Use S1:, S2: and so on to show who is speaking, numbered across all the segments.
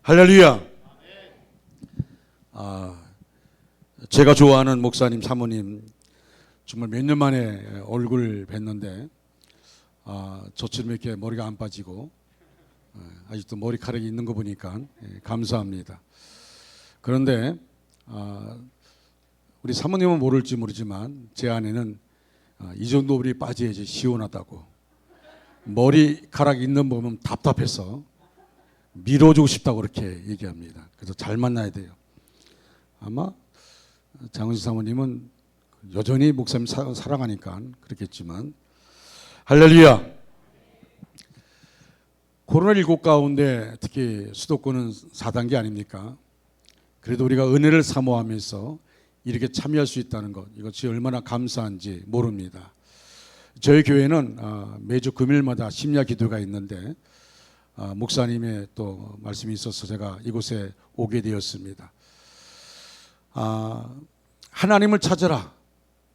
S1: 할렐루야. 제가 좋아하는 목사님, 사모님 정말 몇 년 만에 얼굴 뵀는데 저처럼 이렇게 머리가 안 빠지고 아직도 머리카락이 있는 거 보니까 감사합니다. 그런데 우리 사모님은 모를지 모르지만 제 아내는 이 정도 물이 빠져야지 시원하다고, 머리카락 있는 거 보면 답답해서 밀어주고 싶다고 그렇게 얘기합니다. 그래서 잘 만나야 돼요. 아마 장은지 사모님은 여전히 목사님 사랑하니까 그렇겠지만, 할렐루야. 코로나19 가운데 특히 수도권은 4단계 아닙니까? 그래도 우리가 은혜를 사모하면서 이렇게 참여할 수 있다는 것, 이것이 얼마나 감사한지 모릅니다. 저희 교회는 매주 금요일마다 심야 기도가 있는데 목사님의 또 말씀이 있어서 제가 이곳에 오게 되었습니다. 하나님을 찾아라,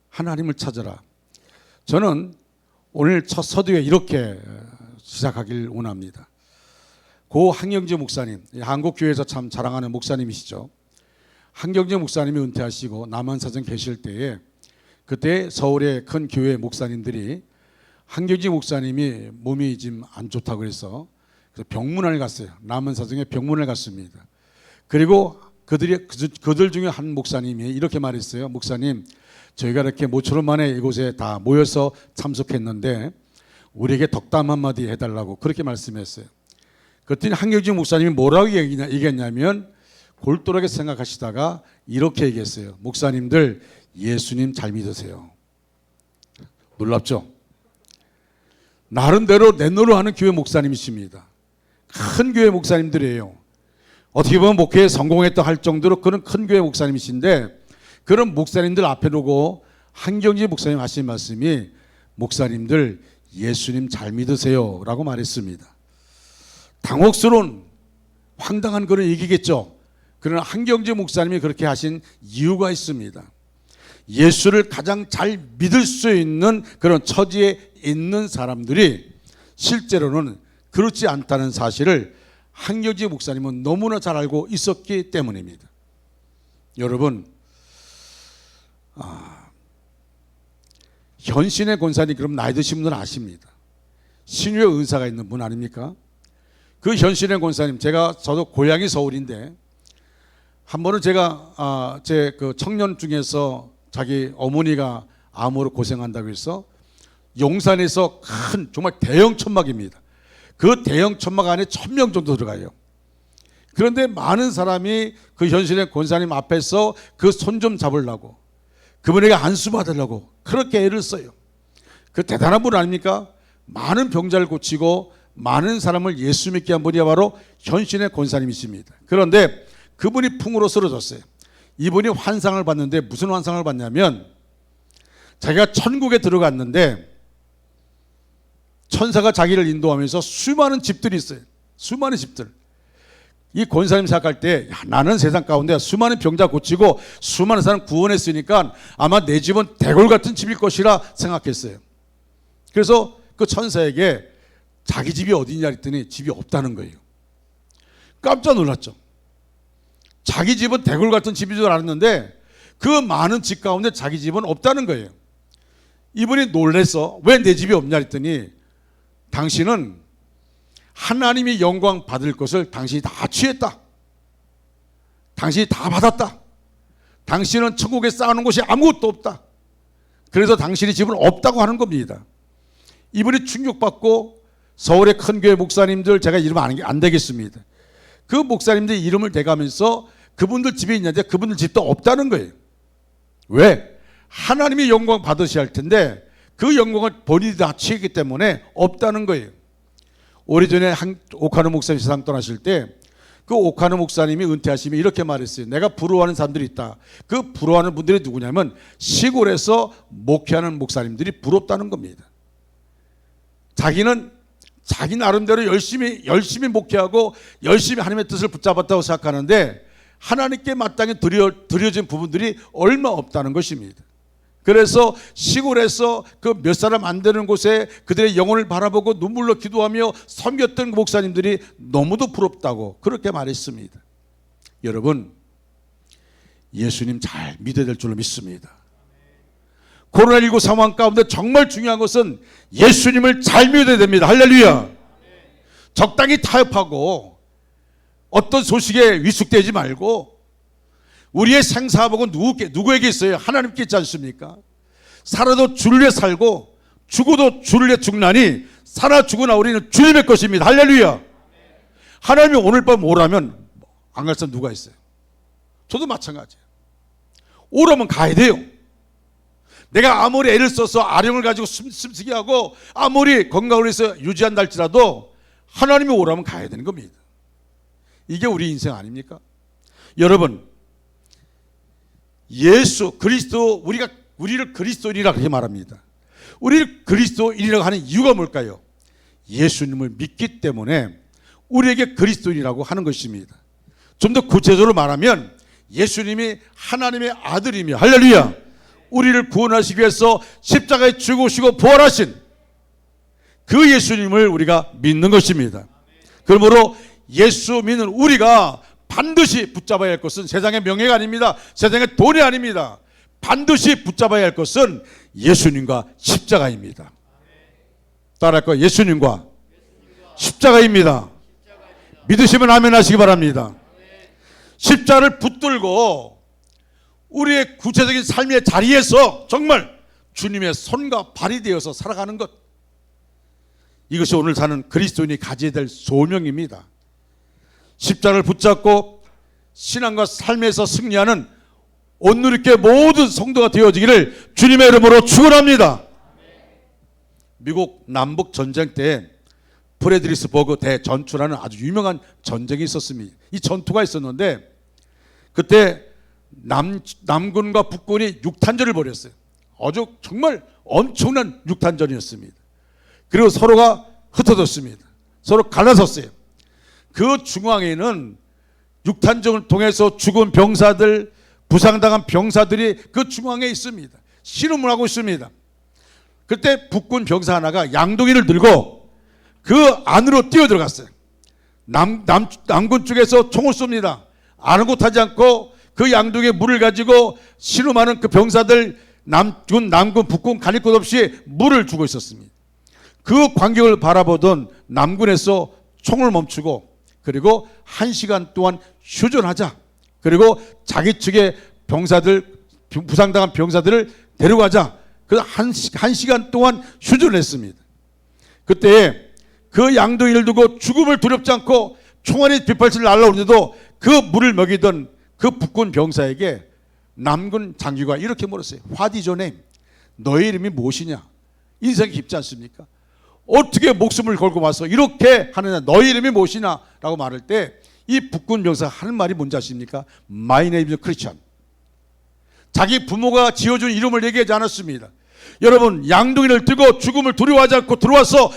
S1: 하나님을 찾아라. 저는 오늘 첫 서두에 이렇게 시작하길 원합니다. 고 한경재 목사님, 한국교회에서 참 자랑하는 목사님이시죠. 한경재 목사님이 은퇴하시고 남한사정 계실 때에 그때 서울의 큰 교회 목사님들이 한경재 목사님이 몸이 좀 안 좋다고 그래서 병문안을 갔어요. 남한사정에 병문안을 갔습니다. 그리고 그들 중에 한 목사님이 이렇게 말했어요. 목사님, 저희가 이렇게 모처럼 만에 이곳에 다 모여서 참석했는데 우리에게 덕담 한마디 해달라고 그렇게 말씀했어요. 그랬더니 한경재 목사님이 뭐라고 얘기했냐면 골똘하게 생각하시다가 이렇게 얘기했어요. 목사님들 예수님 잘 믿으세요. 놀랍죠? 나름대로 내노로하는 교회 목사님이십니다. 큰 교회 목사님들이에요. 어떻게 보면 목회에 성공했다 할 정도로 그런 큰 교회 목사님이신데, 그런 목사님들 앞에 두고 한경재 목사님 하신 말씀이 목사님들 예수님 잘 믿으세요 라고 말했습니다. 당혹스러운 황당한 그런 얘기겠죠. 그러나 한경재 목사님이 그렇게 하신 이유가 있습니다. 예수를 가장 잘 믿을 수 있는 그런 처지에 있는 사람들이 실제로는 그렇지 않다는 사실을 한경재 목사님은 너무나 잘 알고 있었기 때문입니다. 여러분, 현신의 권사님, 그럼 나이 드신 분들은 아십니다. 신유의 은사가 있는 분 아닙니까? 그 현신의 권사님, 저도 고향이 서울인데 한 번은 제가 제 그 청년 중에서 자기 어머니가 암으로 고생한다고 해서 용산에서 큰 정말 대형 천막입니다. 그 대형 천막 안에 1000명 정도 들어가요. 그런데 많은 사람이 그 현신의 권사님 앞에서 그 손 좀 잡으려고, 그분에게 안수 받으려고 그렇게 애를 써요. 그 대단한 분 아닙니까? 많은 병자를 고치고 많은 사람을 예수 믿게 한 분이 바로 현신의 권사님이십니다. 그런데 그분이 풍으로 쓰러졌어요. 이분이 환상을 봤는데 무슨 환상을 봤냐면, 자기가 천국에 들어갔는데 천사가 자기를 인도하면서 수많은 집들이 있어요. 수많은 집들. 이 권사님 생각할 때 나는 세상 가운데 수많은 병자 고치고 수많은 사람 구원했으니까 아마 내 집은 대골 같은 집일 것이라 생각했어요. 그래서 그 천사에게 자기 집이 어디냐 했더니 집이 없다는 거예요. 깜짝 놀랐죠. 자기 집은 대골 같은 집인 줄 알았는데 그 많은 집 가운데 자기 집은 없다는 거예요. 이분이 놀래서 왜 내 집이 없냐 했더니, 당신은 하나님이 영광 받을 것을 당신이 다 취했다. 당신이 다 받았다. 당신은 천국에 쌓아놓은 것이 아무것도 없다. 그래서 당신이 집은 없다고 하는 겁니다. 이분이 충격받고 서울의 큰 교회 목사님들, 제가 이러면 안 되겠습니다. 그 목사님들 이름을 대가면서 그분들 집에 있는데 그분들 집도 없다는 거예요. 왜? 하나님이 영광 받으셔야 할 텐데 그 영광을 본인이 다 취했기 때문에 없다는 거예요. 오래전에 오카노 목사님 세상 떠나실 때 그 오카노 목사님이 은퇴하시면 이렇게 말했어요. 내가 부러워하는 사람들이 있다. 그 부러워하는 분들이 누구냐면 시골에서 목회하는 목사님들이 부럽다는 겁니다. 자기는 자기 나름대로 열심히 목회하고 열심히 하나님의 뜻을 붙잡았다고 생각하는데 하나님께 마땅히 드려진 부분들이 얼마 없다는 것입니다. 그래서 시골에서 그 몇 사람 안 되는 곳에 그들의 영혼을 바라보고 눈물로 기도하며 섬겼던 목사님들이 너무도 부럽다고 그렇게 말했습니다. 여러분, 예수님 잘 믿어야 될 줄로 믿습니다. 코로나19 상황 가운데 정말 중요한 것은 예수님을 잘 믿어야 됩니다. 할렐루야. 적당히 타협하고 어떤 소식에 위축되지 말고, 우리의 생사복은 누구에게 있어요? 하나님께 있지 않습니까? 살아도 주를 위해 살고 죽어도 주를 위해 죽나니 살아 죽으나 우리는 주님의 것입니다. 할렐루야. 하나님이 오늘 밤 오라면 안 갈 사람 누가 있어요? 저도 마찬가지예요. 오라면 가야 돼요. 내가 아무리 애를 써서 아령을 가지고 숨쓰게 하고 아무리 건강을 위해서 유지한다 할지라도 하나님이 오라면 가야 되는 겁니다. 이게 우리 인생 아닙니까? 여러분, 예수 그리스도, 우리를 그리스도인이라 그렇게 말합니다. 우리를 그리스도인이라고 하는 이유가 뭘까요? 예수님을 믿기 때문에 우리에게 그리스도인이라고 하는 것입니다. 좀 더 구체적으로 말하면 예수님이 하나님의 아들이며, 할렐루야, 우리를 구원하시기 위해서 십자가에 죽으시고 부활하신 그 예수님을 우리가 믿는 것입니다. 그러므로 예수 믿는 우리가 반드시 붙잡아야 할 것은 세상의 명예가 아닙니다. 세상의 돈이 아닙니다. 반드시 붙잡아야 할 것은 예수님과 십자가입니다. 따라할 거, 예수님과 십자가입니다. 믿으시면 아멘 하시기 바랍니다. 십자가를 붙들고 우리의 구체적인 삶의 자리에서 정말 주님의 손과 발이 되어서 살아가는 것, 이것이 오늘 사는 그리스도인이 가져야 될 소명입니다. 십자가를 붙잡고 신앙과 삶에서 승리하는 온누리교회 모든 성도가 되어지기를 주님의 이름으로 축원합니다. 미국 남북 전쟁 때 프레드리스버그 대전투라는 아주 유명한 전쟁이 있었습니다. 이 전투가 있었는데 그때 남군과 북군이 육탄전을 벌였어요. 아주 정말 엄청난 육탄전이었습니다. 그리고 서로가 흩어졌습니다. 서로 갈라섰어요. 그 중앙에는 육탄전을 통해서 죽은 병사들, 부상당한 병사들이 그 중앙에 있습니다. 씨름을 하고 있습니다. 그때 북군 병사 하나가 양동이를 들고 그 안으로 뛰어들어갔어요. 남군 쪽에서 총을 쏩니다. 아랑곳하지 않고 그 양동이에 물을 가지고 씨름하는 그 병사들, 남군, 북군 가릴 것 없이 물을 주고 있었습니다. 그 광경을 바라보던 남군에서 총을 멈추고, 그리고 1시간 동안 휴전하자, 그리고 자기 측의 병사들, 부상당한 병사들을 데려가자, 그 1시간 동안 휴전을 했습니다. 그때 그 양동이를 두고 죽음을 두렵지 않고 총알이 빗발치를 날라오는데도 그 물을 먹이던 그 북군 병사에게 남군 장교가 이렇게 물었어요. What is your name? 너의 이름이 무엇이냐? 인생이 깊지 않습니까? 어떻게 목숨을 걸고 와서 이렇게 하느냐? 너의 이름이 무엇이냐? 라고 말할 때 이 북군 병사가 하는 말이 뭔지 아십니까? My name is Christian. 자기 부모가 지어준 이름을 얘기하지 않았습니다. 여러분, 양동이를 들고 죽음을 두려워하지 않고 들어와서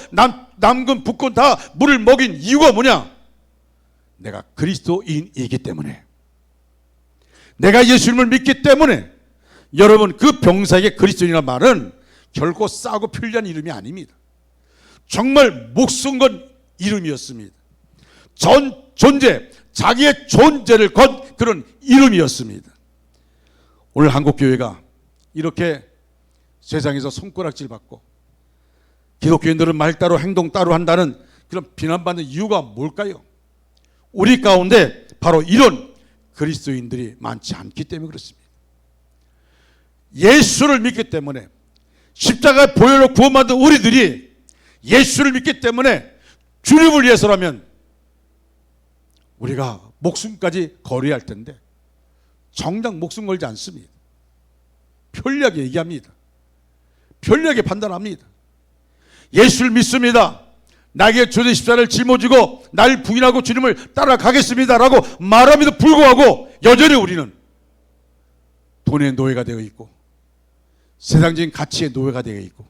S1: 남군 북군 다 물을 먹인 이유가 뭐냐? 내가 그리스도인이기 때문에, 내가 예수님을 믿기 때문에. 여러분, 그 병사에게 그리스도인이라는 말은 결코 싸고 편리한 이름이 아닙니다. 정말 목숨 건 이름이었습니다. 존재, 자기의 존재를 건 그런 이름이었습니다. 오늘 한국교회가 이렇게 세상에서 손가락질 받고 기독교인들은 말 따로 행동 따로 한다는 그런 비난받는 이유가 뭘까요? 우리 가운데 바로 이런 그리스도인들이 많지 않기 때문에 그렇습니다. 예수를 믿기 때문에, 십자가의 보혈로 구원받은 우리들이 예수를 믿기 때문에 주님을 위해서라면 우리가 목숨까지 걸어야 할 텐데 정작 목숨 걸지 않습니다. 편리하게 얘기합니다. 편리하게 판단합니다. 예수를 믿습니다. 나에게 주의 십자가를 짊어지고 날 부인하고 주님을 따라가겠습니다 라고 말함에도 불구하고 여전히 우리는 돈의 노예가 되어 있고, 세상적인 가치의 노예가 되어 있고,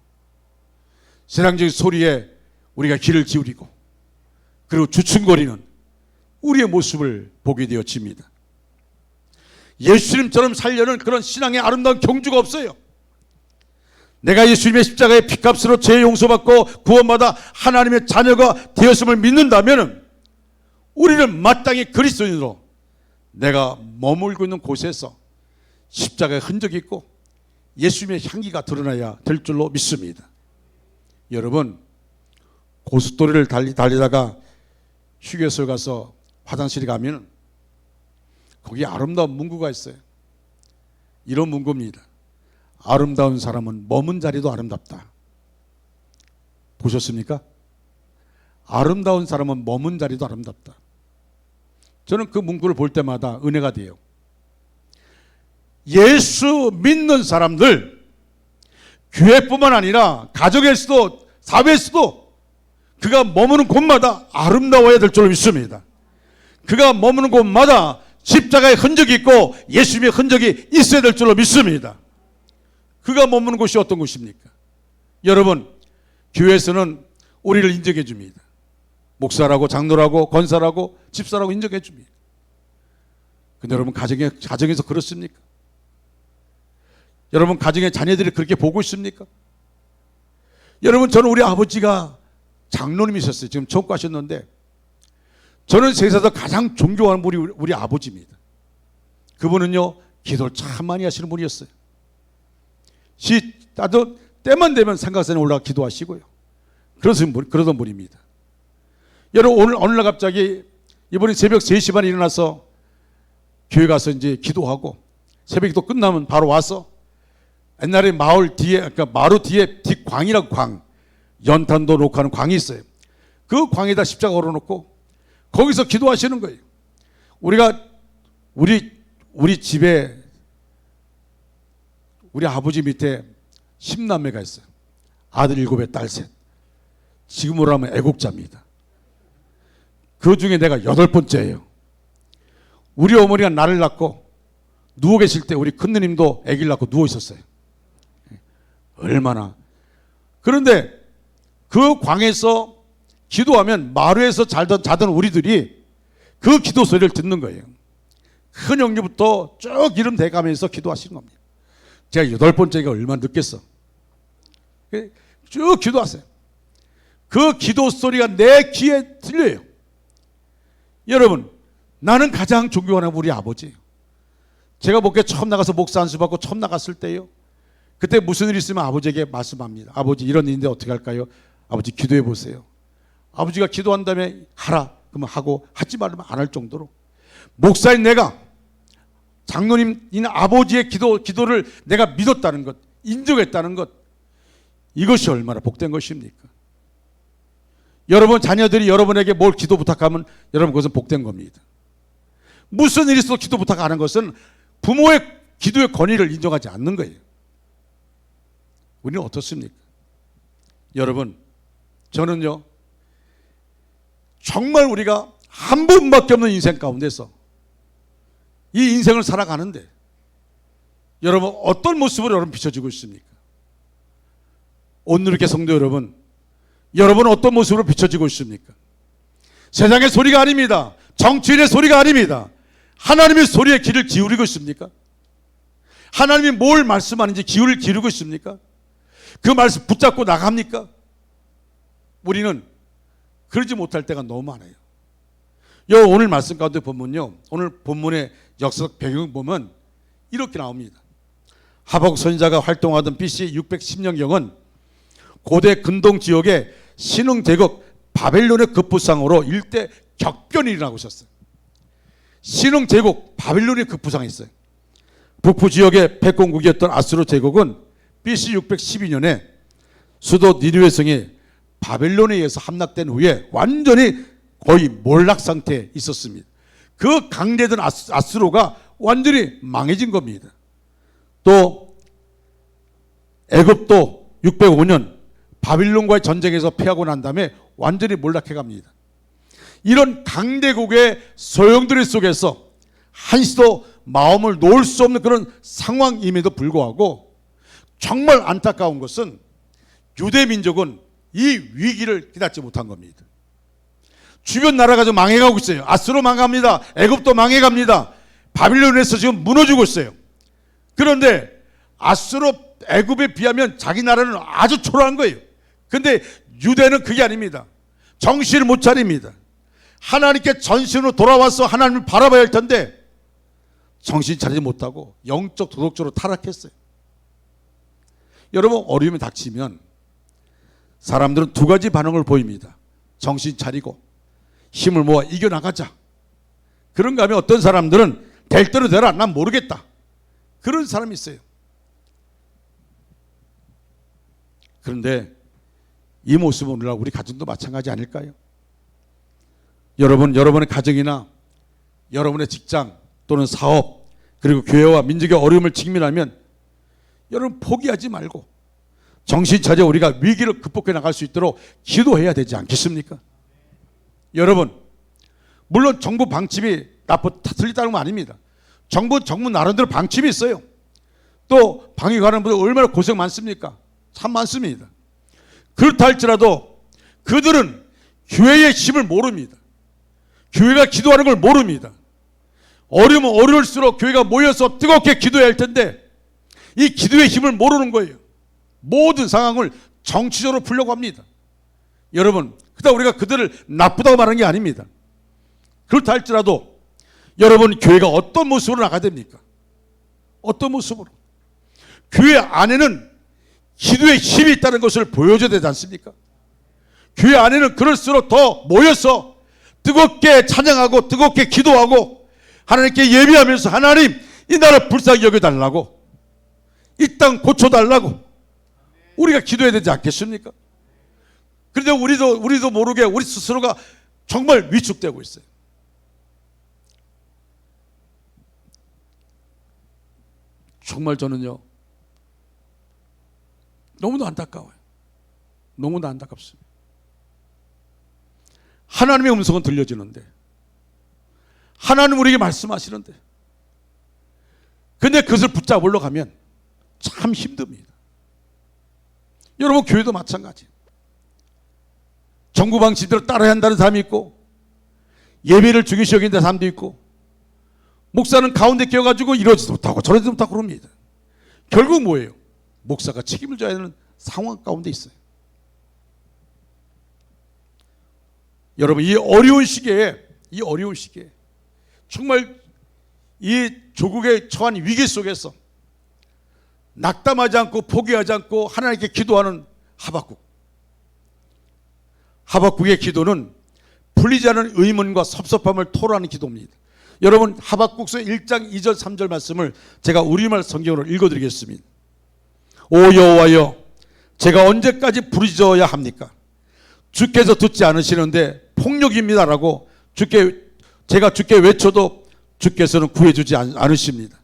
S1: 세상적인 소리에 우리가 귀를 기울이고, 그리고 주춤거리는 우리의 모습을 보게 되어집니다. 예수님처럼 살려는 그런 신앙의 아름다운 경주가 없어요. 내가 예수님의 십자가의 피값으로 죄 용서받고 구원받아 하나님의 자녀가 되었음을 믿는다면 우리는 마땅히 그리스도인으로 내가 머물고 있는 곳에서 십자가의 흔적이 있고 예수님의 향기가 드러나야 될 줄로 믿습니다. 여러분, 고속도로를 달리다가 휴게소에 가서 화장실에 가면 거기 아름다운 문구가 있어요. 이런 문구입니다. 아름다운 사람은 머문 자리도 아름답다. 보셨습니까? 아름다운 사람은 머문 자리도 아름답다. 저는 그 문구를 볼 때마다 은혜가 돼요. 예수 믿는 사람들, 교회뿐만 아니라 가정에서도 사회에서도 그가 머무는 곳마다 아름다워야 될 줄로 믿습니다. 그가 머무는 곳마다 십자가의 흔적이 있고 예수님의 흔적이 있어야 될 줄로 믿습니다. 그가 머무는 곳이 어떤 곳입니까? 여러분, 교회에서는 우리를 인정해 줍니다. 목사라고 장로라고 권사라고 집사라고 인정해 줍니다. 근데 여러분, 가정에서 그렇습니까? 여러분, 가정의 자녀들이 그렇게 보고 있습니까? 여러분, 저는 우리 아버지가 장로님이셨어요. 지금 청구하셨는데 저는 세상에서 가장 존경하는 분이 우리 아버지입니다. 그분은요, 기도를 참 많이 하시는 분이었어요. 나도 때만 되면 생각산에 올라가 기도하시고요. 그러던 분입니다. 여러분, 어느 날 갑자기 이번에 새벽 3시 반에 일어나서 교회 가서 이제 기도하고 새벽 기도 끝나면 바로 와서 옛날에 마을 뒤에, 그러니까 마루 뒤에 뒷광이라고 광, 연탄도 놓고 하는 광이 있어요. 그 광에다 십자가 걸어놓고 거기서 기도하시는 거예요. 우리 집에 우리 아버지 밑에 10남매가 있어요. 아들 7에 딸 3. 지금으로 하면 애국자입니다. 그 중에 내가 8번째예요. 우리 어머니가 나를 낳고 누워 계실 때 우리 큰누님도 아기를 낳고 누워 있었어요. 얼마나. 그런데 그 광에서 기도하면 마루에서 자던 우리들이 그 기도 소리를 듣는 거예요. 큰 형님부터 쭉 이름 대가면서 기도하시는 겁니다. 제가 8번째가 얼마나 늦겠어. 쭉 기도하세요. 그 기도 소리가 내 귀에 들려요. 여러분, 나는 가장 존경하는 우리 아버지예요. 제가 목회 처음 나가서 목사 안수 받고 처음 나갔을 때요, 그때 무슨 일 있으면 아버지에게 말씀합니다. 아버지, 이런 일인데 어떻게 할까요? 아버지, 기도해 보세요. 아버지가 기도한 다음에 하라 그러면 하고, 하지 말으면 안 할 정도로 목사인 내가 장로님인 아버지의 기도를 내가 믿었다는 것, 인정했다는 것, 이것이 얼마나 복된 것입니까? 여러분 자녀들이 여러분에게 뭘 기도 부탁하면 여러분 그것은 복된 겁니다. 무슨 일이 있어도 기도 부탁 안 하는 것은 부모의 기도의 권위를 인정하지 않는 거예요. 우리는 어떻습니까? 여러분, 저는요, 정말 우리가 한 번밖에 없는 인생 가운데서 이 인생을 살아가는데 여러분 어떤 모습으로 여러분 비춰지고 있습니까? 오늘 이렇게 성도 여러분, 여러분은 어떤 모습으로 비춰지고 있습니까? 세상의 소리가 아닙니다. 정치인의 소리가 아닙니다. 하나님의 소리에 귀를 기울이고 있습니까? 하나님이 뭘 말씀하는지 귀를 기울이고 있습니까? 그 말씀 붙잡고 나갑니까? 우리는 그러지 못할 때가 너무 많아요. 오늘 말씀 가운데 보면요, 오늘 본문의 역사적 배경 보면 이렇게 나옵니다. 하박국 선지자가 활동하던 BC 610년경은 고대 근동 지역의 신흥 제국 바벨론의 급부상으로 일대 격변이 일어나고 있었어요. 신흥 제국 바벨론의 급부상이 있어요. 북부 지역의 패권국이었던 아수르 제국은 BC 612년에 수도 니느웨 성이 바벨론에 의해서 함락된 후에 완전히 거의 몰락 상태에 있었습니다. 그 강대던 아수르가 완전히 망해진 겁니다. 또 애굽도 605년 바빌론과의 전쟁에서 패하고 난 다음에 완전히 몰락해 갑니다. 이런 강대국의 소용돌이 속에서 한시도 마음을 놓을 수 없는 그런 상황임에도 불구하고 정말 안타까운 것은 유대 민족은 이 위기를 깨닫지 못한 겁니다. 주변 나라가 좀 망해가고 있어요. 아수르 망합니다. 애굽도 망해갑니다. 바빌론에서 지금 무너지고 있어요. 그런데 아수르 애굽에 비하면 자기 나라는 아주 초라한 거예요. 근데 유대는 그게 아닙니다. 정신을 못 차립니다. 하나님께 전신으로 돌아와서 하나님을 바라봐야 할 텐데 정신 차리지 못하고 영적 도덕적으로 타락했어요. 여러분, 어려움이 닥치면 사람들은 두 가지 반응을 보입니다. 정신 차리고 힘을 모아 이겨나가자. 그런가 하면 어떤 사람들은 될 대로 되라, 난 모르겠다. 그런 사람이 있어요. 그런데 이 모습은 오늘날 우리 가정도 마찬가지 아닐까요? 여러분의 가정이나 여러분의 직장 또는 사업, 그리고 교회와 민족의 어려움을 직면하면 여러분 포기하지 말고 정신 차려 우리가 위기를 극복해 나갈 수 있도록 기도해야 되지 않겠습니까? 여러분, 물론 정부 방침이 다 틀리다는 건 아닙니다. 정부 나름대로 방침이 있어요. 또 방위 관련 분들 얼마나 고생 많습니까? 참 많습니다. 그렇다 할지라도 그들은 교회의 힘을 모릅니다. 교회가 기도하는 걸 모릅니다. 어려우면 어려울수록 교회가 모여서 뜨겁게 기도해야 할 텐데 이 기도의 힘을 모르는 거예요. 모든 상황을 정치적으로 풀려고 합니다. 여러분, 그러다 우리가 그들을 나쁘다고 말하는 게 아닙니다. 그렇다 할지라도 여러분, 교회가 어떤 모습으로 나가야 됩니까? 어떤 모습으로? 교회 안에는 기도의 힘이 있다는 것을 보여줘야 되지 않습니까? 교회 안에는 그럴수록 더 모여서 뜨겁게 찬양하고 뜨겁게 기도하고 하나님께 예비하면서 하나님, 이 나라 불쌍히 여겨달라고, 이 땅 고쳐달라고 우리가 기도해야 되지 않겠습니까? 그런데 우리도 모르게 우리 스스로가 정말 위축되고 있어요. 정말 저는요, 너무도 안타까워요. 너무도 안타깝습니다. 하나님의 음성은 들려지는데, 하나님 우리에게 말씀하시는데, 근데 그것을 붙잡으러 가면 참 힘듭니다. 여러분, 교회도 마찬가지. 정부 방침대로 따라야 한다는 사람이 있고, 예배를 중요시 여긴다는 사람도 있고, 목사는 가운데 끼어가지고 이러지도 못하고 저러지도 못하고 그럽니다. 결국 뭐예요? 목사가 책임을 져야 하는 상황 가운데 있어요. 여러분, 이 어려운 시기에 정말 이 조국의 처한 위기 속에서 낙담하지 않고 포기하지 않고 하나님께 기도하는 하박국의 기도는 풀리지 않은 의문과 섭섭함을 토로하는 기도입니다. 여러분, 하박국서 1장 2절 3절 말씀을 제가 우리말 성경으로 읽어드리겠습니다. 오 여호와여, 제가 언제까지 부르짖어야 합니까? 주께서 듣지 않으시는데 폭력입니다라고 제가 주께 외쳐도 주께서는 구해주지 않으십니다.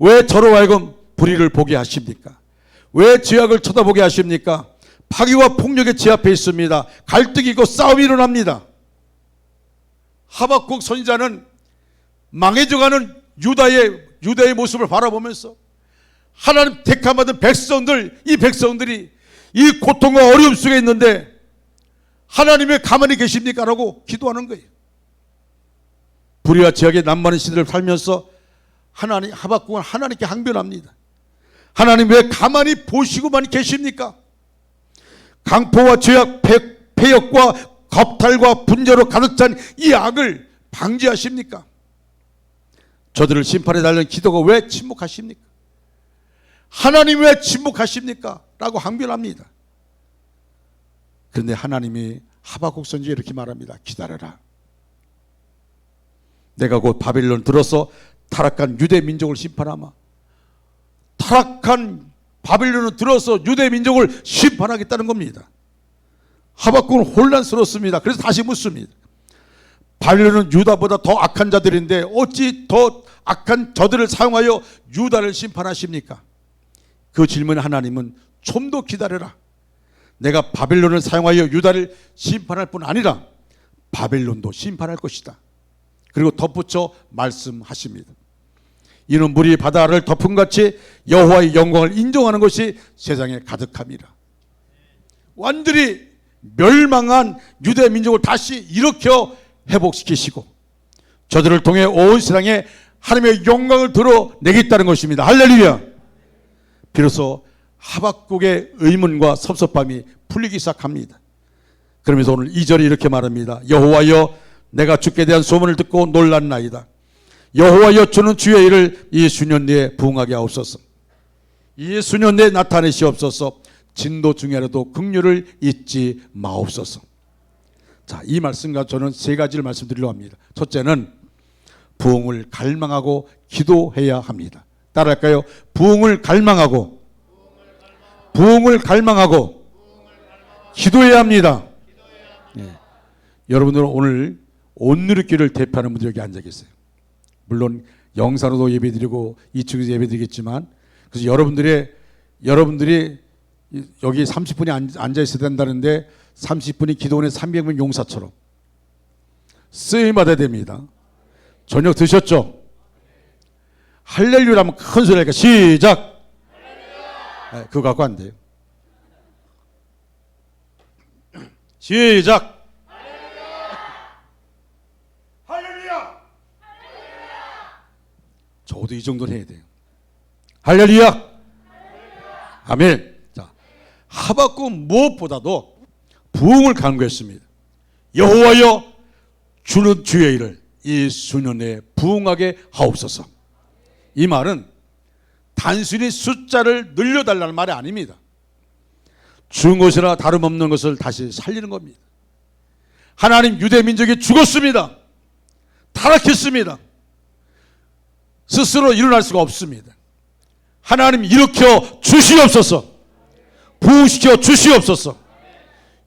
S1: 왜 저로 하여금 불의를 보게 하십니까? 왜 죄악을 쳐다보게 하십니까? 파기와 폭력의 제 앞에 있습니다. 갈등이 있고 싸움이 일어납니다. 하박국 선지자는 망해져가는 유다의 모습을 바라보면서 하나님 택함받은 백성들, 이 백성들이 이 고통과 어려움 속에 있는데 하나님 왜 가만히 계십니까? 라고 기도하는 거예요. 불의와 죄악의 남많은 시대를 살면서 하박국은 하나님께 항변합니다. 하나님 왜 가만히 보시고만 계십니까? 강포와 죄악, 폐역과 겁탈과 분재로 가득 찬 이 악을 방지하십니까? 저들을 심판해 달라는 기도가 왜 침묵하십니까? 하나님 왜 침묵하십니까? 라고 항변합니다. 그런데 하나님이 하박국 선지자에 이렇게 말합니다. 기다려라. 내가 곧 바벨론 들어서 타락한 유대 민족을 심판하마. 타락한 바벨론을 들어서 유대 민족을 심판하겠다는 겁니다. 하박국은 혼란스럽습니다. 그래서 다시 묻습니다. 바벨론은 유다보다 더 악한 자들인데 어찌 더 악한 저들을 사용하여 유다를 심판하십니까? 그 질문에 하나님은 좀 더 기다려라. 내가 바벨론을 사용하여 유다를 심판할 뿐 아니라 바벨론도 심판할 것이다. 그리고 덧붙여 말씀하십니다. 이는 물이 바다를 덮음같이 여호와의 영광을 인정하는 것이 세상에 가득함이라. 완전히 멸망한 유대 민족을 다시 일으켜 회복시키시고 저들을 통해 온 세상에 하나님의 영광을 드러내겠다는 것입니다. 할렐루야. 비로소 하박국의 의문과 섭섭함이 풀리기 시작합니다. 그러면서 오늘 2절에 이렇게 말합니다. 여호와여, 내가 주께 대한 소문을 듣고 놀랐나이다. 여호와여, 주는 주의 일을 이 수년 내에 부응하게 하옵소서. 이 수년 내에 나타내시옵소서. 진도 중에라도 긍휼을 잊지 마옵소서. 자, 이 말씀과 저는 세 가지를 말씀드리려고 합니다. 첫째는 부흥을 갈망하고 기도해야 합니다. 따라할까요? 부흥을 갈망하고 기도해야 합니다. 네. 여러분들은 오늘 온누리교회를 대표하는 분들이 여기 앉아 계세요. 물론 영상으로도 예배드리고 2층에서 예배드리겠지만, 그래서 여러분들이 여기 30분이 앉아 있어야 된다는데 30분이 기도원의 300명 용사처럼 쓰임 받아야 됩니다. 저녁 드셨죠? 할렐루야 하면 큰 소리 할까? 시작! 네, 그거 갖고 안 돼요. 시작! 할렐루야! 저도 이 정도는 해야 돼요. 할렐루야! 아멘. 자, 하박국 무엇보다도 부흥을 간구했습니다. 여호와여, 주는 주의 일을 이 수년 내에 부흥하게 하옵소서. 이 말은 단순히 숫자를 늘려달라는 말이 아닙니다. 죽은 것이나 다름없는 것을 다시 살리는 겁니다. 하나님, 유대 민족이 죽었습니다. 타락했습니다. 스스로 일어날 수가 없습니다. 하나님, 일으켜 주시옵소서. 부흥시켜 주시옵소서.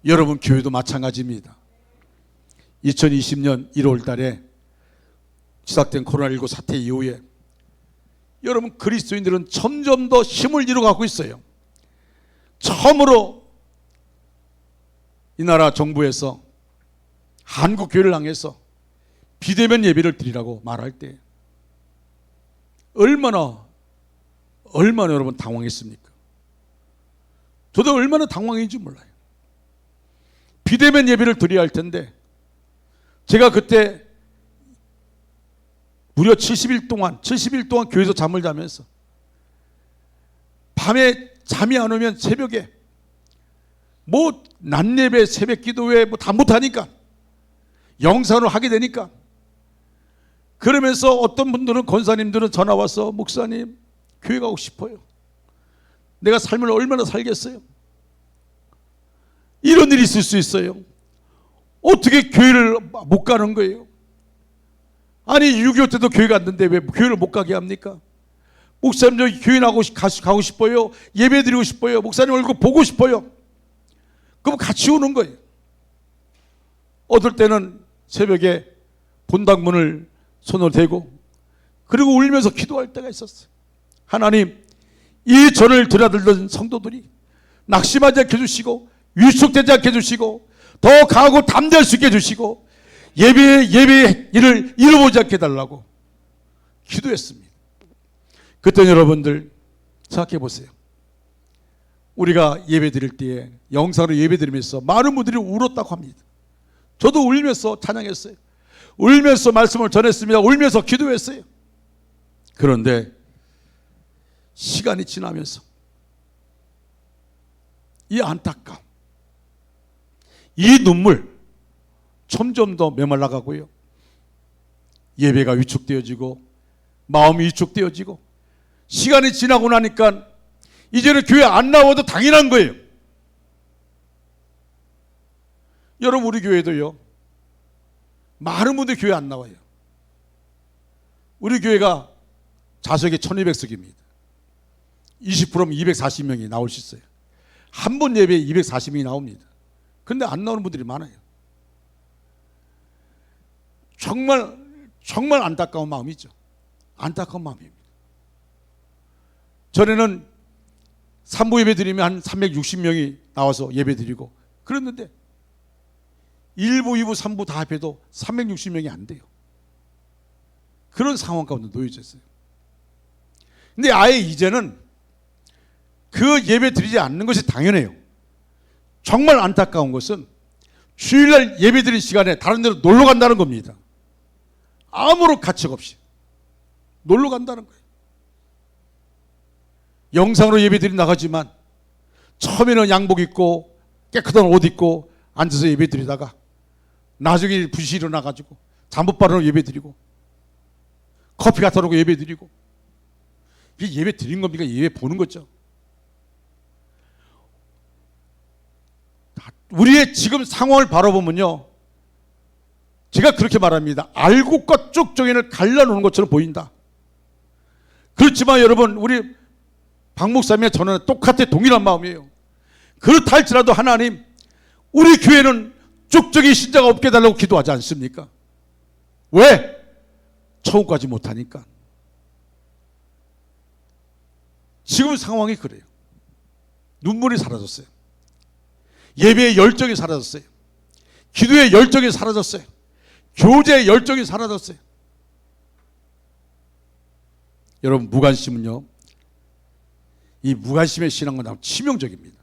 S1: 여러분, 교회도 마찬가지입니다. 2020년 1월 달에 시작된 코로나19 사태 이후에 여러분, 그리스도인들은 점점 더 힘을 잃어가고 있어요. 처음으로 이 나라 정부에서 한국 교회를 향해서 비대면 예배를 드리라고 말할 때 얼마나 여러분 당황했습니까? 저도 얼마나 당황했는지 몰라요. 비대면 예배를 드려야 할 텐데, 제가 그때 무려 70일 동안 교회에서 잠을 자면서 밤에 잠이 안 오면 새벽에 낮예배, 새벽 기도회 다 못하니까 영상으로 하게 되니까, 그러면서 어떤 분들은, 권사님들은 전화 와서, 목사님 교회 가고 싶어요. 내가 삶을 얼마나 살겠어요? 이런 일이 있을 수 있어요. 어떻게 교회를 못 가는 거예요? 아니, 6.25 때도 교회 갔는데 왜 교회를 못 가게 합니까? 목사님, 저 교회 가고 싶어요. 예배 드리고 싶어요. 목사님 얼굴 보고 싶어요. 그럼 같이 오는 거예요. 어떨 때는 새벽에 본당문을 손으로 대고 그리고 울면서 기도할 때가 있었어요. 하나님, 이 전을 드나들던 성도들이 낙심하지 않게 해주시고 위축되지 않게 해주시고 더 강하고 담대할 수 있게 해주시고 예배의 일을 잃어보지 않게 해달라고 기도했습니다. 그때 여러분들 생각해 보세요. 우리가 예배 드릴 때에 영상으로 예배 드리면서 많은 분들이 울었다고 합니다. 저도 울면서 찬양했어요. 울면서 말씀을 전했습니다. 울면서 기도했어요. 그런데 시간이 지나면서 이 안타까움, 이 눈물 점점 더 메말라가고요. 예배가 위축되어지고 마음이 위축되어지고 시간이 지나고 나니까 이제는 교회 안 나와도 당연한 거예요. 여러분, 우리 교회도요, 많은 분들이 교회 안 나와요. 우리 교회가 좌석이 1200석입니다. 20%면 240명이 나올 수 있어요. 한 번 예배에 240명이 나옵니다. 근데 안 나오는 분들이 많아요. 정말 안타까운 마음이죠. 안타까운 마음입니다. 전에는 3부 예배 드리면 한 360명이 나와서 예배 드리고 그랬는데 1부, 2부, 3부 다 합해도 360명이 안 돼요. 그런 상황 가운데 놓여져 있어요. 근데 아예 이제는 그 예배 드리지 않는 것이 당연해요. 정말 안타까운 것은 주일날 예배 드리는 시간에 다른 데로 놀러 간다는 겁니다. 아무런 가책 없이 놀러 간다는 거예요. 영상으로 예배 드리 나가지만 처음에는 양복 입고 깨끗한 옷 입고 앉아서 예배 드리다가 나중에 부시 일어나가지고 잠옷 바르고 예배 드리고 커피 갖다 놓고 예배 드리고, 이게 예배 드리는 겁니까? 예배 보는 거죠. 우리의 지금 상황을 바라보면요, 제가 그렇게 말합니다. 알곡과 쪽정이를 갈라놓는 것처럼 보인다. 그렇지만 여러분, 우리 박 목사님의 저는 똑같아 동일한 마음이에요. 그렇다 할지라도 하나님, 우리 교회는 쪽정이 신자가 없게 해달라고 기도하지 않습니까? 왜? 천국 가지 못하니까. 지금 상황이 그래요. 눈물이 사라졌어요. 예배의 열정이 사라졌어요. 기도의 열정이 사라졌어요. 교제의 열정이 사라졌어요. 여러분, 무관심은요, 이 무관심의 신앙은 너무 치명적입니다.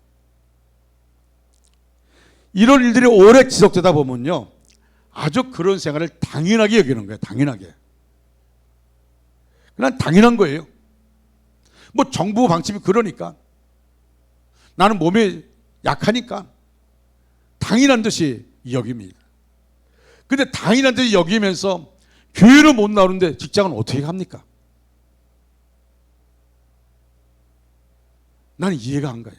S1: 이런 일들이 오래 지속되다 보면요, 아주 그런 생활을 당연하게 여기는 거예요. 당연하게. 그냥 당연한 거예요. 뭐 정부 방침이 그러니까, 나는 몸이 약하니까 당연한 듯이 여깁니다. 근데 당연한 듯이 여기면서 교회를 못 나오는데 직장은 어떻게 합니까? 나는 이해가 안 가요.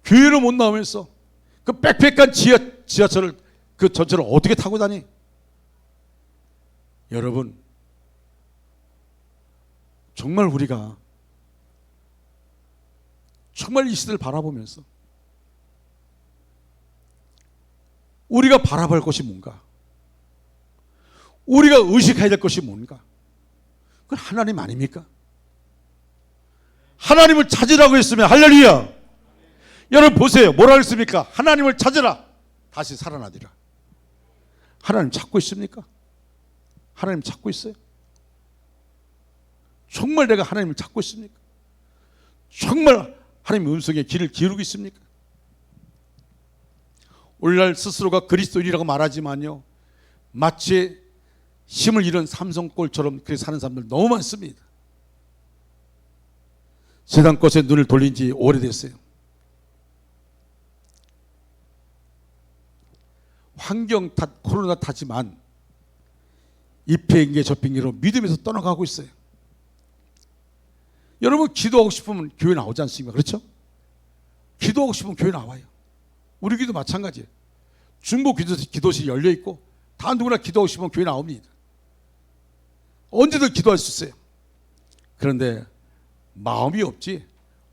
S1: 교회를 못 나오면서 그 빽빽한 지하철을, 그 전철을 어떻게 타고 다니? 여러분, 정말 우리가 정말 이 시대를 바라보면서 우리가 바라볼 것이 뭔가, 우리가 의식해야 될 것이 뭔가, 그건 하나님 아닙니까? 하나님을 찾으라고 했으면, 할렐루야! 여러분 보세요. 뭐라고 했습니까? 하나님을 찾으라, 다시 살아나리라. 하나님 찾고 있습니까? 하나님 찾고 있어요? 정말 내가 하나님을 찾고 있습니까? 정말 하나님의 음성에 귀를 기울이고 있습니까? 오늘날 스스로가 그리스도인이라고 말하지만요, 마치 힘을 잃은 삼성골처럼 그렇게 사는 사람들 너무 많습니다. 세상 것에 눈을 돌린 지 오래됐어요. 환경 탓, 코로나 탓이지만 이 핑계 저 핑계로 믿음에서 떠나가고 있어요. 여러분, 기도하고 싶으면 교회 나오지 않습니까? 그렇죠? 기도하고 싶으면 교회 나와요. 우리 기도 마찬가지예요. 중보 기도실이 열려있고 다 누구나 기도하고 싶으면 교회 나옵니다. 언제든 기도할 수 있어요. 그런데 마음이 없지,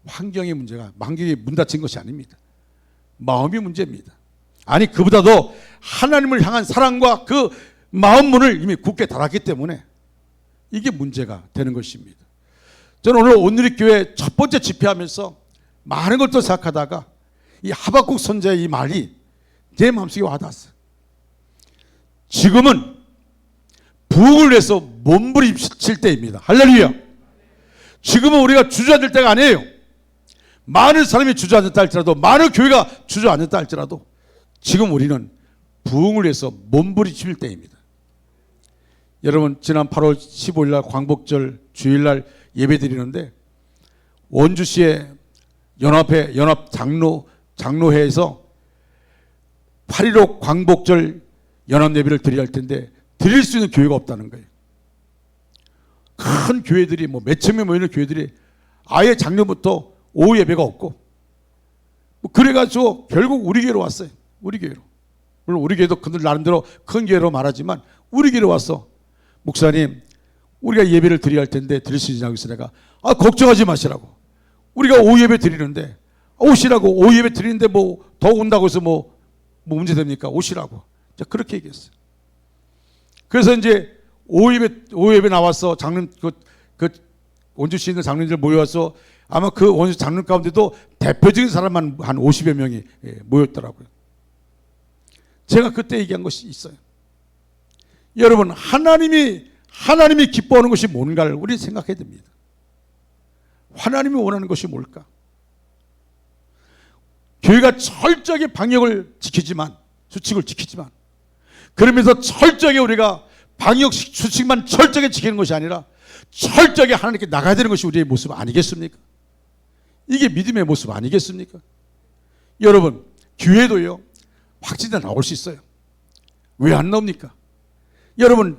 S1: 환경의 문제가, 만경이 문 닫힌 것이 아닙니다. 마음이 문제입니다. 아니, 그보다도 하나님을 향한 사랑과 그 마음 문을 이미 굳게 닫았기 때문에 이게 문제가 되는 것입니다. 저는 오늘 온누리교회 첫 번째 집회하면서 많은 것도 생각하다가 이 하박국 선지자의 이 말이 내 마음속에 와닿았어요. 지금은 부흥을 위해서 몸부림칠 때입니다. 할렐루야. 지금은 우리가 주저앉을 때가 아니에요. 많은 사람이 주저앉았다 할지라도, 많은 교회가 주저앉았다 할지라도 지금 우리는 부흥을 위해서 몸부림칠 때입니다. 여러분, 지난 8월 15일 날 광복절 주일날 예배 드리는데 원주시의 연합 장로회에서 8.15 광복절 연합 예배를 드려야 할 텐데 드릴 수 있는 교회가 없다는 거예요. 큰 교회들이 뭐 몇천 명 모이는 교회들이 아예 작년부터 오후 예배가 없고, 뭐 그래가지고 결국 우리 교회로 왔어요. 우리 교회로. 물론 우리 교회도 그들 나름대로 큰 교회로 말하지만 우리 교회로 와서, 목사님 우리가 예배를 드려야 할 텐데 드릴 수 있냐고 해서 내가, 걱정하지 마시라고, 우리가 오후 예배 드리는데 오시라고, 오후 예배 드리는데 뭐 더 온다고 해서 뭐 문제 됩니까? 오시라고. 자, 그렇게 얘기했어요. 그래서 이제 오후 예배 나와서 장로님, 그 원주시에 있는 장로님들 모여와서 아마 그 원주 장로님 가운데도 대표적인 사람만 한 50여 명이 모였더라고요. 제가 그때 얘기한 것이 있어요. 여러분, 하나님이 기뻐하는 것이 뭔가를 우리 생각해야 됩니다. 하나님이 원하는 것이 뭘까? 교회가 철저하게 방역을 지키지만, 수칙을 지키지만, 그러면서 철저하게 우리가 방역 수칙만 철저하게 지키는 것이 아니라 철저하게 하나님께 나가야 되는 것이 우리의 모습 아니겠습니까? 이게 믿음의 모습 아니겠습니까? 여러분, 교회도요, 확진자 나올 수 있어요. 왜 안 나옵니까? 여러분,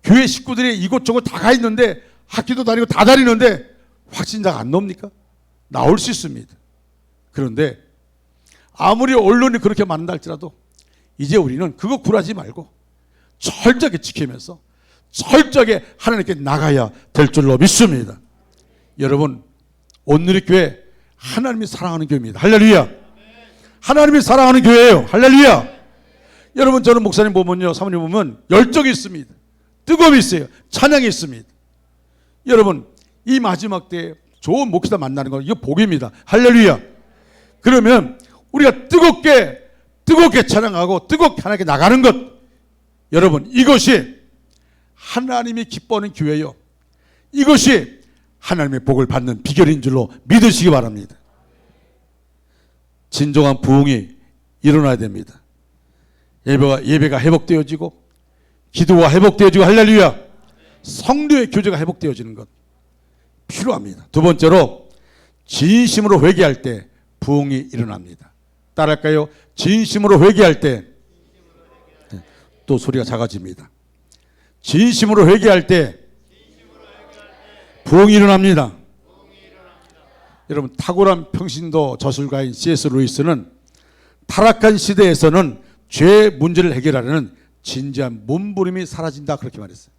S1: 교회 식구들이 이곳저곳 다 가 있는데, 학교도 다니고 다 다니는데 확진자가 안 나옵니까? 나올 수 있습니다. 그런데 아무리 언론이 그렇게 만든다 할지라도 이제 우리는 그거 굴하지 말고 철저하게 지키면서 철저하게 하나님께 나가야 될 줄로 믿습니다. 여러분, 오늘의 교회 하나님이 사랑하는 교회입니다. 할렐루야. 하나님이 사랑하는 교회예요. 할렐루야. 여러분, 저는 목사님 보면요, 사모님 보면 열정이 있습니다. 뜨거움이 있어요. 찬양이 있습니다. 여러분, 이 마지막 때에 좋은 목회자 만나는 건 이거 복입니다. 할렐루야. 그러면 우리가 뜨겁게 찬양하고 뜨겁게 하나님께 나가는 것, 여러분, 이것이 하나님이 기뻐하는 교회요, 이것이 하나님의 복을 받는 비결인 줄로 믿으시기 바랍니다. 진정한 부흥이 일어나야 됩니다. 예배가 회복되어지고 기도가 회복되어지고, 할렐루야, 성도의 교제가 회복되어지는 것 필요합니다. 두 번째로, 진심으로 회개할 때 부흥이 일어납니다. 따라할까요? 진심으로 회개할 때, 또 소리가 작아집니다. 진심으로 회개할 때 부흥이 일어납니다. 여러분, 탁월한 평신도 저술가인 C.S. 루이스는 타락한 시대에서는 죄 문제를 해결하려는 진지한 몸부림이 사라진다, 그렇게 말했어요.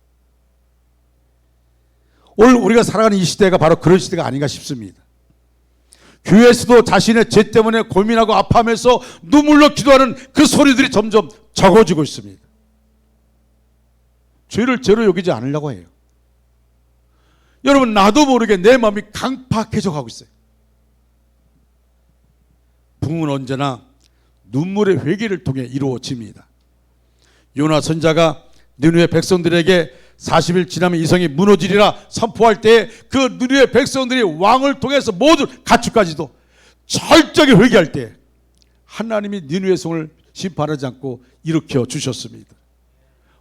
S1: 오늘 우리가 살아가는 이 시대가 바로 그런 시대가 아닌가 싶습니다. 교회에서도 자신의 죄 때문에 고민하고 아파하면서 눈물로 기도하는 그 소리들이 점점 적어지고 있습니다. 죄를 죄로 여기지 않으려고 해요. 여러분, 나도 모르게 내 마음이 강팍해져 가고 있어요. 부흥은 언제나 눈물의 회개를 통해 이루어집니다. 요나 선자가 느느웨 백성들에게 40일 지나면 이 성이 무너지리라 선포할 때 그 느느웨 백성들이 왕을 통해서 모든 가축까지도 철저하게 회개할 때 하나님이 느느웨 성을 심판하지 않고 일으켜 주셨습니다.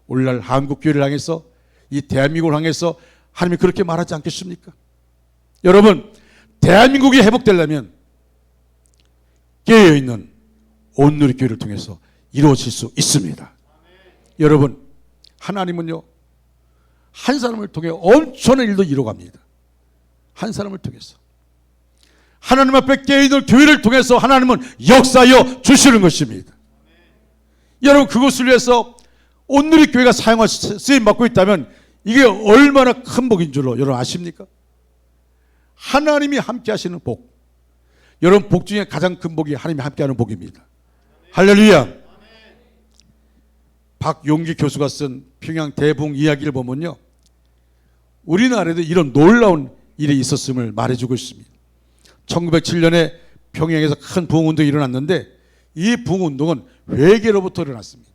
S1: 오늘날 한국 교회를 향해서, 이 대한민국을 향해서 하나님이 그렇게 말하지 않겠습니까? 여러분, 대한민국이 회복되려면 깨어있는 온누리 교회를 통해서 이루어질 수 있습니다. 여러분, 하나님은요, 한 사람을 통해 엄청난 일도 이루어갑니다. 한 사람을 통해서. 하나님 앞에 깨어있는 교회를 통해서 하나님은 역사하여 주시는 것입니다. 여러분, 그것을 위해서 온누리 교회가 사용할 쓰임 받고 있다면 이게 얼마나 큰 복인 줄로 여러분 아십니까? 하나님이 함께 하시는 복. 여러분, 복 중에 가장 큰 복이 하나님이 함께 하는 복입니다. 할렐루야. 박용기 교수가 쓴 평양 대부흥 이야기를 보면요, 우리나라에도 이런 놀라운 일이 있었음을 말해주고 있습니다. 1907년에 평양에서 큰 부흥운동이 일어났는데 이 부흥운동은 회개로부터 일어났습니다.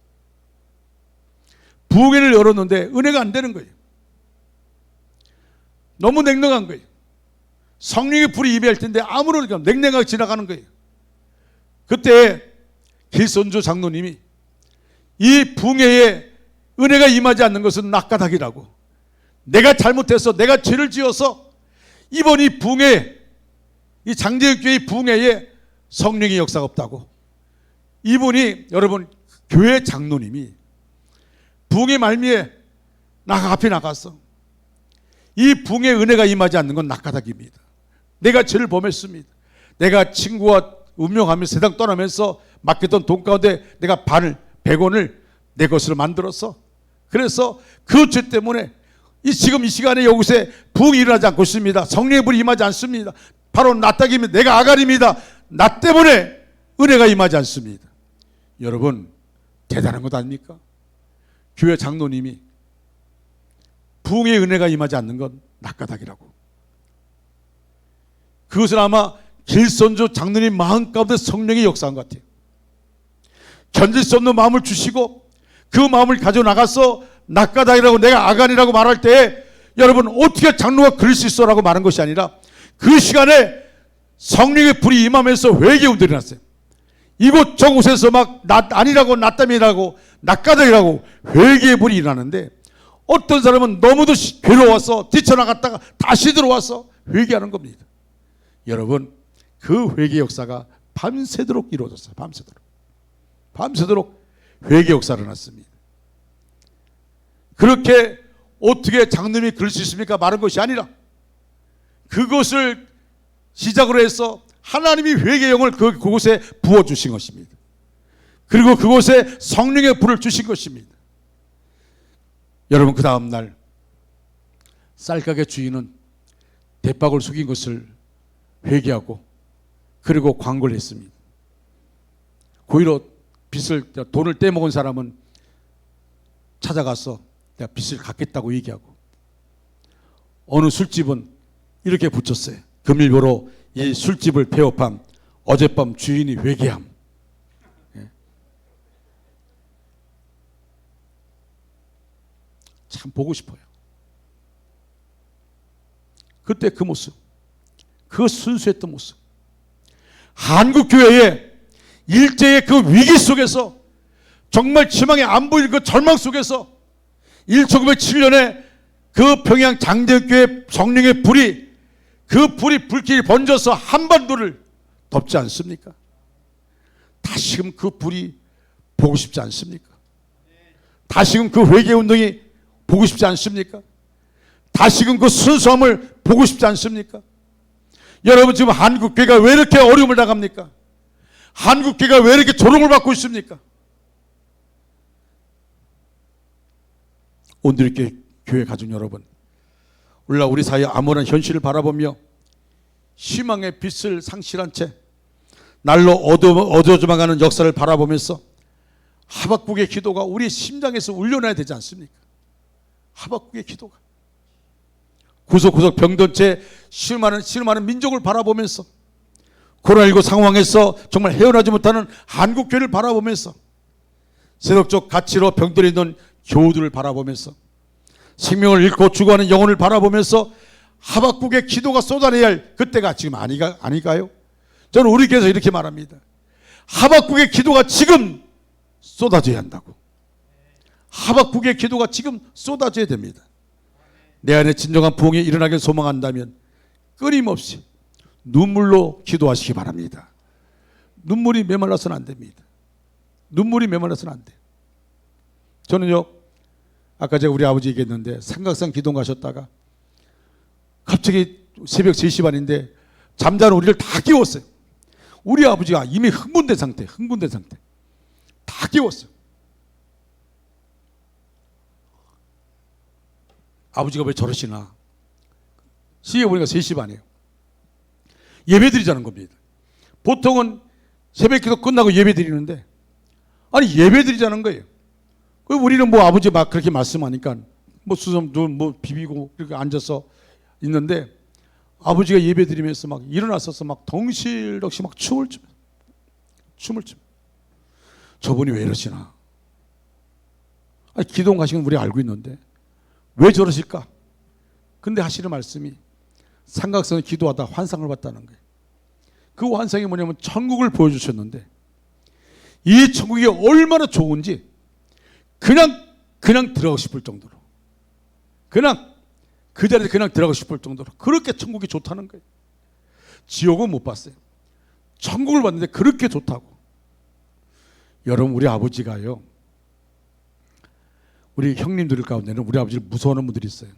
S1: 부흥회를 열었는데 은혜가 안 되는 거예요. 너무 냉랭한 거예요. 성령의 불이 임할 텐데 아무런 냉랭하게 지나가는 거예요. 그때 길선조 장로님이 이 부흥회에 은혜가 임하지 않는 것은 낙가닥이라고, 내가 잘못해서 내가 죄를 지어서 이번 이 부흥회, 이 장제육교회 부흥회에 성령의 역사가 없다고, 이분이, 여러분, 교회 장로님이 부흥회 말미에 앞에 나가서 이 부흥회 은혜가 임하지 않는 건 낙가닥입니다. 내가 죄를 범했습니다. 내가 친구와 운명하며 세상 떠나면서 맡겼던 돈 가운데 내가 100원을 내 것으로 만들어서, 그래서 그 죄 때문에 지금 이 시간에 여기서 부흥이 일어나지 않고 있습니다. 성령의 불이 임하지 않습니다. 바로 나 때문에, 내가 아갈입니다. 나 때문에 은혜가 임하지 않습니다. 여러분, 대단한 것 아닙니까? 교회 장로님이 부흥의 은혜가 임하지 않는 건 낙가닥이라고. 그것은 아마 길선조 장로님 마음 가운데 성령이 역사한 것 같아요. 견딜 수 없는 마음을 주시고 그 마음을 가져나가서 낙가닥이라고, 내가 아간이라고 말할 때, 여러분, 어떻게 장로가 그럴 수 있어? 라고 말한 것이 아니라 그 시간에 성령의 불이 임하면서 회개운동이 났어요. 이곳 저곳에서 막 아니라고, 낫담이라고, 낙가닥이라고 회개의 불이 일어나는데, 어떤 사람은 너무도 괴로워서 뛰쳐나갔다가 다시 들어와서 회개하는 겁니다. 여러분, 그 회개 역사가 밤새도록 이루어졌어요. 밤새도록 회개 역사가 일어났습니다. 그렇게 어떻게 장로님이 그럴 수 있습니까? 말한 것이 아니라 그것을 시작으로 해서 하나님이 회개의 영을 그곳에 부어주신 것입니다. 그리고 그곳에 성령의 불을 주신 것입니다. 여러분, 그 다음날 쌀가게 주인은 대박을 속인 것을 회개하고 그리고 광고를 했습니다. 고의로 돈을 떼먹은 사람은 찾아가서 내가 빚을 갚겠다고 얘기하고, 어느 술집은 이렇게 붙였어요. 금일보로 이 술집을 폐업함, 어젯밤 주인이 회개함. 참 보고 싶어요. 그때 그 모습, 그 순수했던 모습, 한국교회의 일제의 그 위기 속에서, 정말 희망이 안 보이는 그 절망 속에서 1907년에 그 평양 장대교회 성령의 불이, 그 불이 불길이 번져서 한반도를 덮지 않습니까? 다시금 그 불이 보고 싶지 않습니까? 다시금 그 회개운동이 보고 싶지 않습니까? 다시금 그 순수함을 보고 싶지 않습니까? 여러분, 지금 한국교회가 왜 이렇게 어려움을 당합니까? 한국교회가 왜 이렇게 조롱을 받고 있습니까? 오늘 이렇게 교회 가족 여러분, 오늘날 우리 사회의 암울한 현실을 바라보며 희망의 빛을 상실한 채 날로 어두워져가는 역사를 바라보면서 하박국의 기도가 우리 심장에서 울려나야 되지 않습니까? 하박국의 기도가 구석구석 병든 채 실망하는 민족을 바라보면서, 코로나19 상황에서 정말 헤어나지 못하는 한국교회를 바라보면서, 세속적 가치로 병들어 있는 교우들을 바라보면서, 생명을 잃고 죽어가는 영혼을 바라보면서 하박국의 기도가 쏟아내야 할 그때가 지금 아닌가요? 저는 우리 교회에서 이렇게 말합니다. 하박국의 기도가 지금 쏟아져야 한다고. 하박국의 기도가 지금 쏟아져야 됩니다. 내 안에 진정한 부흥이 일어나길 소망한다면 끊임없이 눈물로 기도하시기 바랍니다. 눈물이 메말라서는 안 됩니다. 눈물이 메말라서는 안 돼요. 저는요, 아까 제가 우리 아버지 얘기했는데, 삼각산 기동 가셨다가 갑자기 새벽 3시 반인데 잠자는 우리를 다 깨웠어요. 우리 아버지가 이미 흥분된 상태 다 깨웠어요. 아버지가 왜 저러시나. 시계 보니까 3시 반이에요. 예배 드리자는 겁니다. 보통은 새벽 기도 끝나고 예배 드리는데, 아니 예배 드리자는 거예요. 우리는 뭐 아버지 막 그렇게 말씀하니까 뭐 수섬 뭐 비비고 이렇게 앉아서 있는데, 아버지가 예배 드리면서 막 일어나서서 막 덩실덩실 막 춤을 추면 저분이 왜 이러시나. 아니 기도 가신 건 우리 알고 있는데 왜 저러실까? 근데 하시는 말씀이, 삼각선을 기도하다 환상을 봤다는 거예요. 그 환상이 뭐냐면 천국을 보여주셨는데, 이 천국이 얼마나 좋은지 그냥 들어가고 싶을 정도로, 그냥 그 자리에 그냥 들어가고 싶을 정도로 그렇게 천국이 좋다는 거예요. 지옥은 못 봤어요. 천국을 봤는데 그렇게 좋다고. 여러분, 우리 아버지가요, 우리 형님들 가운데는 우리 아버지를 무서워하는 분들이 있어요.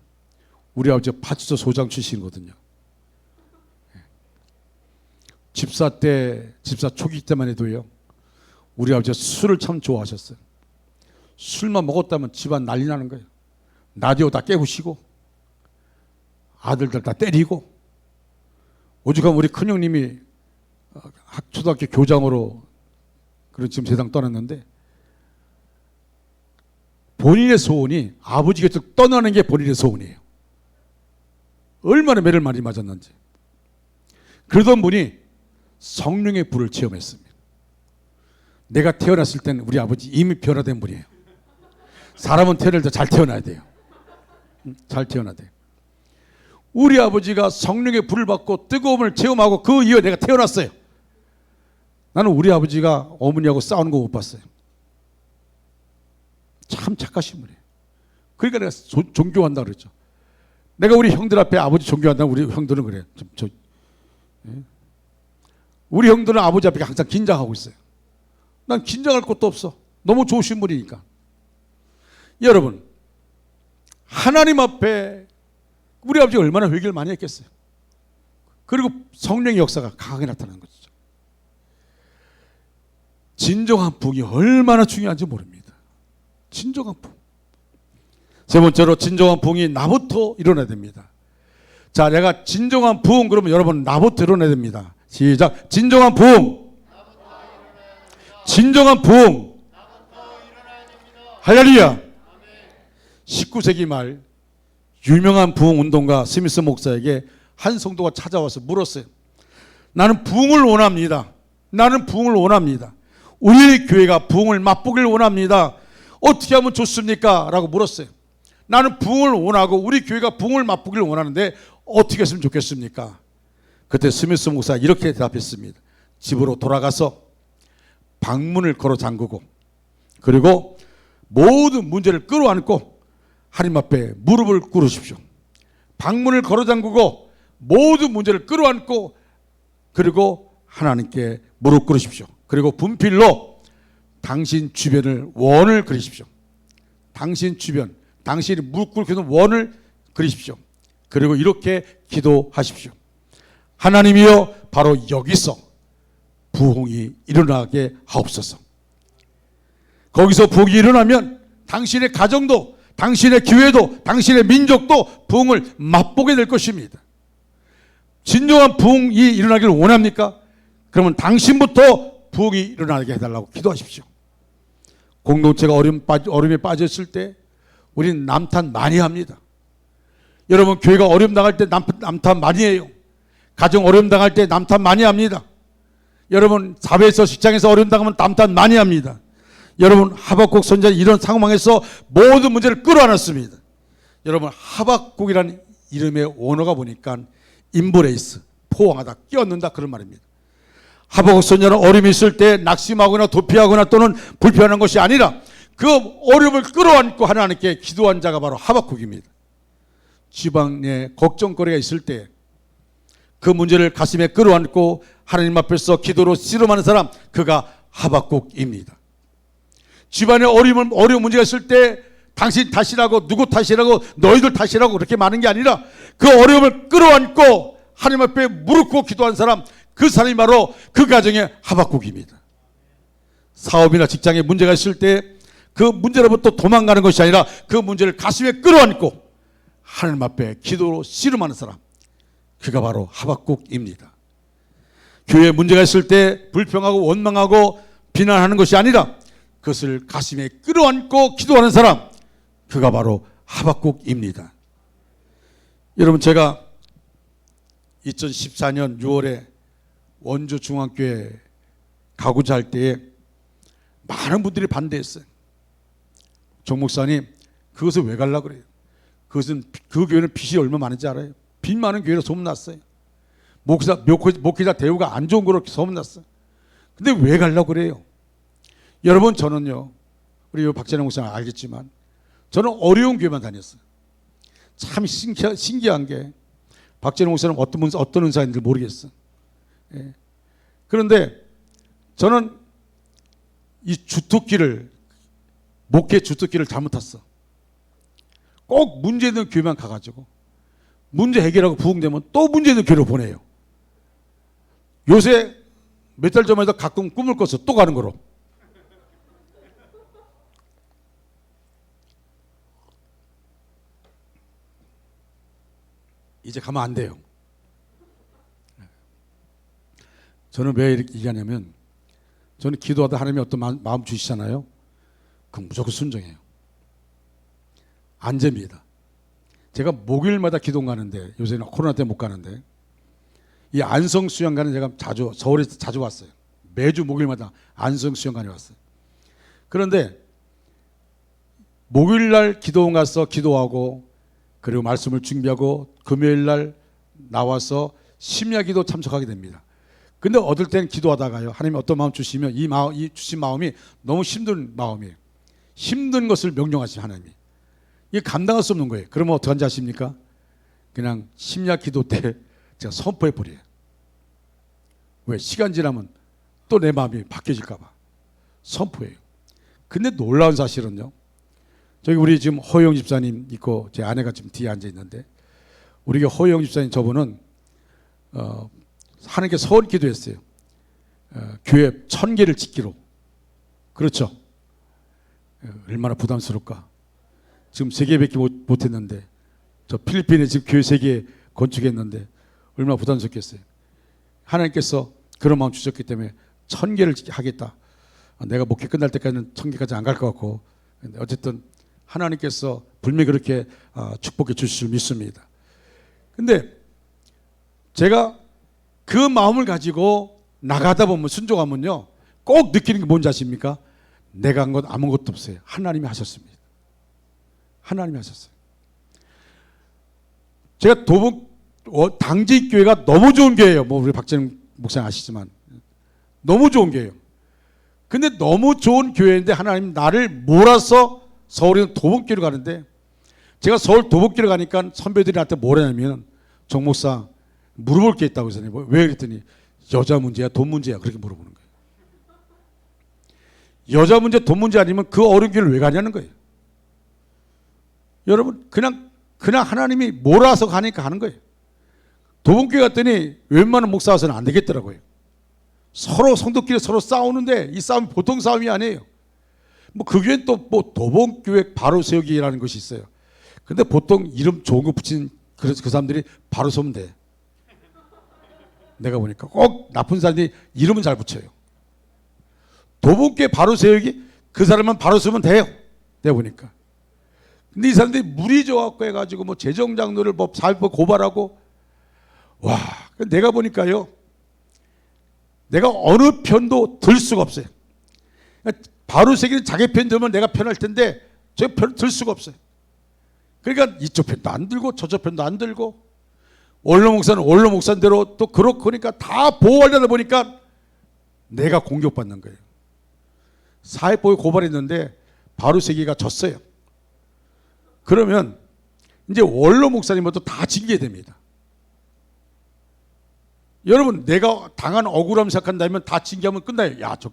S1: 우리 아버지가 파출소 소장 출신이거든요. 집사 초기 때만 해도요, 우리 아버지가 술을 참 좋아하셨어요. 술만 먹었다면 집안 난리 나는 거예요. 라디오 다 깨부시고 아들들 다 때리고. 오죽하면 우리 큰형님이 초등학교 교장으로 그런 지금 세상 떠났는데, 본인의 소원이 아버지 곁을 떠나는 게 본인의 소원이에요. 얼마나 매를 많이 맞았는지. 그러던 분이 성령의 불을 체험했습니다. 내가 태어났을 때는 우리 아버지 이미 변화된 분이에요. 사람은 태어날 때 잘 태어나야 돼요. 잘 태어나야 돼요. 우리 아버지가 성령의 불을 받고 뜨거움을 체험하고 그 이후에 내가 태어났어요. 나는 우리 아버지가 어머니하고 싸우는 거 못 봤어요. 참 착하신 분이에요. 그러니까 내가 존경한다 그랬죠. 내가 우리 형들 앞에 아버지 존경한다면 우리 형들은 그래요. 우리 형들은 아버지 앞에 항상 긴장하고 있어요. 난 긴장할 것도 없어. 너무 좋으신 분이니까. 여러분, 하나님 앞에 우리 아버지가 얼마나 회개를 많이 했겠어요. 그리고 성령의 역사가 강하게 나타나는 거죠. 진정한 부흥이 얼마나 중요한지 모릅니다. 진정한 부흥. 세 번째로 진정한 부흥이 나부터 일어나야 됩니다. 자, 내가 진정한 부흥 그러면 여러분 나부터 일어나야 됩니다. 시작. 진정한 부흥. 진정한 부흥. 할렐루야. 19세기 말 유명한 부흥 운동가 스미스 목사에게 한 성도가 찾아와서 물었어요. 나는 부흥을 원합니다. 나는 부흥을 원합니다. 우리 교회가 부흥을 맛보길 원합니다. 어떻게 하면 좋습니까? 라고 물었어요. 나는 부흥을 원하고 우리 교회가 부흥을 맛보길 원하는데 어떻게 했으면 좋겠습니까? 그때 스미스 목사가 이렇게 대답했습니다. 집으로 돌아가서 방문을 걸어 잠그고 그리고 모든 문제를 끌어안고 하나님 앞에 무릎을 꿇으십시오. 방문을 걸어 잠그고 모든 문제를 끌어안고 그리고 하나님께 무릎 꿇으십시오. 그리고 분필로 당신 주변을 원을 그리십시오. 당신 주변, 당신이 무릎 꿇고 있는 원을 그리십시오. 그리고 이렇게 기도하십시오. 하나님이여, 바로 여기서 부흥이 일어나게 하옵소서. 거기서 부흥이 일어나면 당신의 가정도, 당신의 교회도, 당신의 민족도 부흥을 맛보게 될 것입니다. 진정한 부흥이 일어나기를 원합니까? 그러면 당신부터 부흥이 일어나게 해달라고 기도하십시오. 공동체가 어려움에 빠졌을 때 우리는 남탓 많이 합니다. 여러분, 교회가 어려움 당할 때 남탓 많이 해요. 가정 어려움 당할 때 남탓 많이 합니다. 여러분, 사회에서 직장에서 어려움 당하면 남탓 많이 합니다. 여러분, 하박국 선지자 이런 상황에서 모든 문제를 끌어안았습니다. 여러분, 하박국이라는 이름의 원어가 보니까 임브레이스, 포옹하다, 끼얹는다 그런 말입니다. 하박국 선지자는 어려움이 있을 때 낙심하거나 도피하거나 또는 불편한 것이 아니라 그 어려움을 끌어안고 하나님께 기도한 자가 바로 하박국입니다. 지방에 걱정거리가 있을 때 그 문제를 가슴에 끌어안고 하나님 앞에서 기도로 씨름하는 사람, 그가 하박국입니다. 집안에 어려운 문제가 있을 때 당신 탓이라고, 누구 탓이라고, 너희들 탓이라고 그렇게 많은 게 아니라 그 어려움을 끌어안고 하나님 앞에 무릎 꿇고 기도한 사람, 그 사람이 바로 그 가정의 하박국입니다. 사업이나 직장에 문제가 있을 때 그 문제로부터 도망가는 것이 아니라 그 문제를 가슴에 끌어안고 하나님 앞에 기도로 씨름하는 사람, 그가 바로 하박국입니다. 교회에 문제가 있을 때 불평하고 원망하고 비난하는 것이 아니라 그것을 가슴에 끌어안고 기도하는 사람, 그가 바로 하박국입니다. 여러분, 제가 2014년 6월에 원주 중앙교회 가고자 할 때에 많은 분들이 반대했어요. 정 목사님, 그것을 왜 가려고 그래요? 그 교회는 빚이 얼마 많은지 알아요? 빚 많은 교회로 소문났어요. 목회자 대우가 안 좋은 거로 소문났어요. 근데 왜 가려고 그래요? 여러분, 저는요, 우리 박재영 목사님 알겠지만 저는 어려운 교회만 다녔어요. 참 신기한 게 박재영 목사님 어떤 은사인지 모르겠어요. 예. 그런데 저는 이 목회 주특기를 잘못 탔어. 꼭 문제 있는 교회만 가가지고 문제 해결하고 부흥되면 또 문제 있는 교회로 보내요. 요새 몇 달 전에 가끔 꿈을 꿨어. 또 가는 거로. 이제 가면 안 돼요. 저는 왜 이렇게 얘기하냐면, 저는 기도하다 하나님이 어떤 마음 주시잖아요. 그럼 무조건 순종해요. 안전입니다. 제가 목요일마다 기도 가는데, 요새는 코로나 때문에 못 가는데, 이 안성 수양관은 제가 서울에 자주 왔어요. 매주 목요일마다 안성 수양관에 왔어요. 그런데 목요일날 기도원 가서 기도하고 그리고 말씀을 준비하고 금요일날 나와서 심야기도 참석하게 됩니다. 근데 어떨 때는 기도하다가요, 하나님이 어떤 마음 주시면 이 주신 마음이 너무 힘든 마음이에요. 힘든 것을 명령하신 하나님이. 이게 감당할 수 없는 거예요. 그러면 어떡한지 아십니까? 그냥 심야기도 때 제가 선포해 버려요. 왜? 시간 지나면 또 내 마음이 바뀌어질까 봐. 선포해요. 근데 놀라운 사실은요. 저기 우리 지금 허영 집사님 있고 제 아내가 지금 뒤에 앉아 있는데, 우리 허영 집사님 저분은 하나님께 서원 기도했어요. 교회 1000개를 짓기로. 그렇죠? 얼마나 부담스러울까. 지금 3개밖에 못했는데, 저 필리핀에 지금 교회 3개 건축했는데 얼마나 부담스럽겠어요. 하나님께서 그런 마음 주셨기 때문에 1000개를 하겠다. 내가 목회 끝날 때까지는 1000개까지 안 갈 것 같고, 근데 어쨌든 하나님께서 분명히 그렇게 축복해 주실 줄 믿습니다. 근데 제가 그 마음을 가지고 나가다 보면, 순종하면요, 꼭 느끼는 게 뭔지 아십니까? 내가 한 건 아무것도 없어요. 하나님이 하셨습니다. 하나님이 하셨어요. 제가 도봉 당직교회가 너무 좋은 교회예요. 뭐 우리 박재영 목사님 아시지만 너무 좋은 교회예요. 근데 너무 좋은 교회인데 하나님 나를 몰아서 서울에 도봉교회로 가는데, 제가 서울 도봉교회로 가니까 선배들이 나한테 뭐라냐면, 정 목사 물어볼 게 있다고 해서 왜 그랬더니 여자 문제야 돈 문제야 그렇게 물어보는 거예요. 여자 문제 돈 문제 아니면 그 어려운 길을 왜 가냐는 거예요. 여러분 그냥 하나님이 몰아서 가니까 하는 거예요. 도봉교회 갔더니 웬만한 목사 와서는 안 되겠더라고요. 서로 성도끼리 서로 싸우는데 이 싸움이 보통 싸움이 아니에요. 뭐 그 교회는 또 뭐 도봉교회 바로 세우기라는 것이 있어요. 근데 보통 이름 좋은 거 붙인 그 사람들이 바로 서면 돼. 내가 보니까 꼭 나쁜 사람들이 이름은 잘 붙여요. 도봉교회 바로 세우기, 그 사람만 바로 서면 돼요. 내가 보니까. 근데 이 사람들이 물이 져갖고 해가지고 뭐 재정장로를 뭐 사법 고발하고, 와, 내가 보니까요, 내가 어느 편도 들 수가 없어요. 바로 세기는 자기 편 들면 내가 편할 텐데 저 편 들 수가 없어요. 그러니까 이쪽 편도 안 들고 저쪽 편도 안 들고, 원로 목사는 원로 목사대로 또 그렇고, 그러니까 다 보호하려다 보니까 내가 공격받는 거예요. 사회보호 고발했는데 바로 세기가 졌어요. 그러면 이제 원로 목사님부터 다 징계됩니다. 여러분 내가 당한 억울함 생각한다면 다 징계하면 끝나요. 야, 저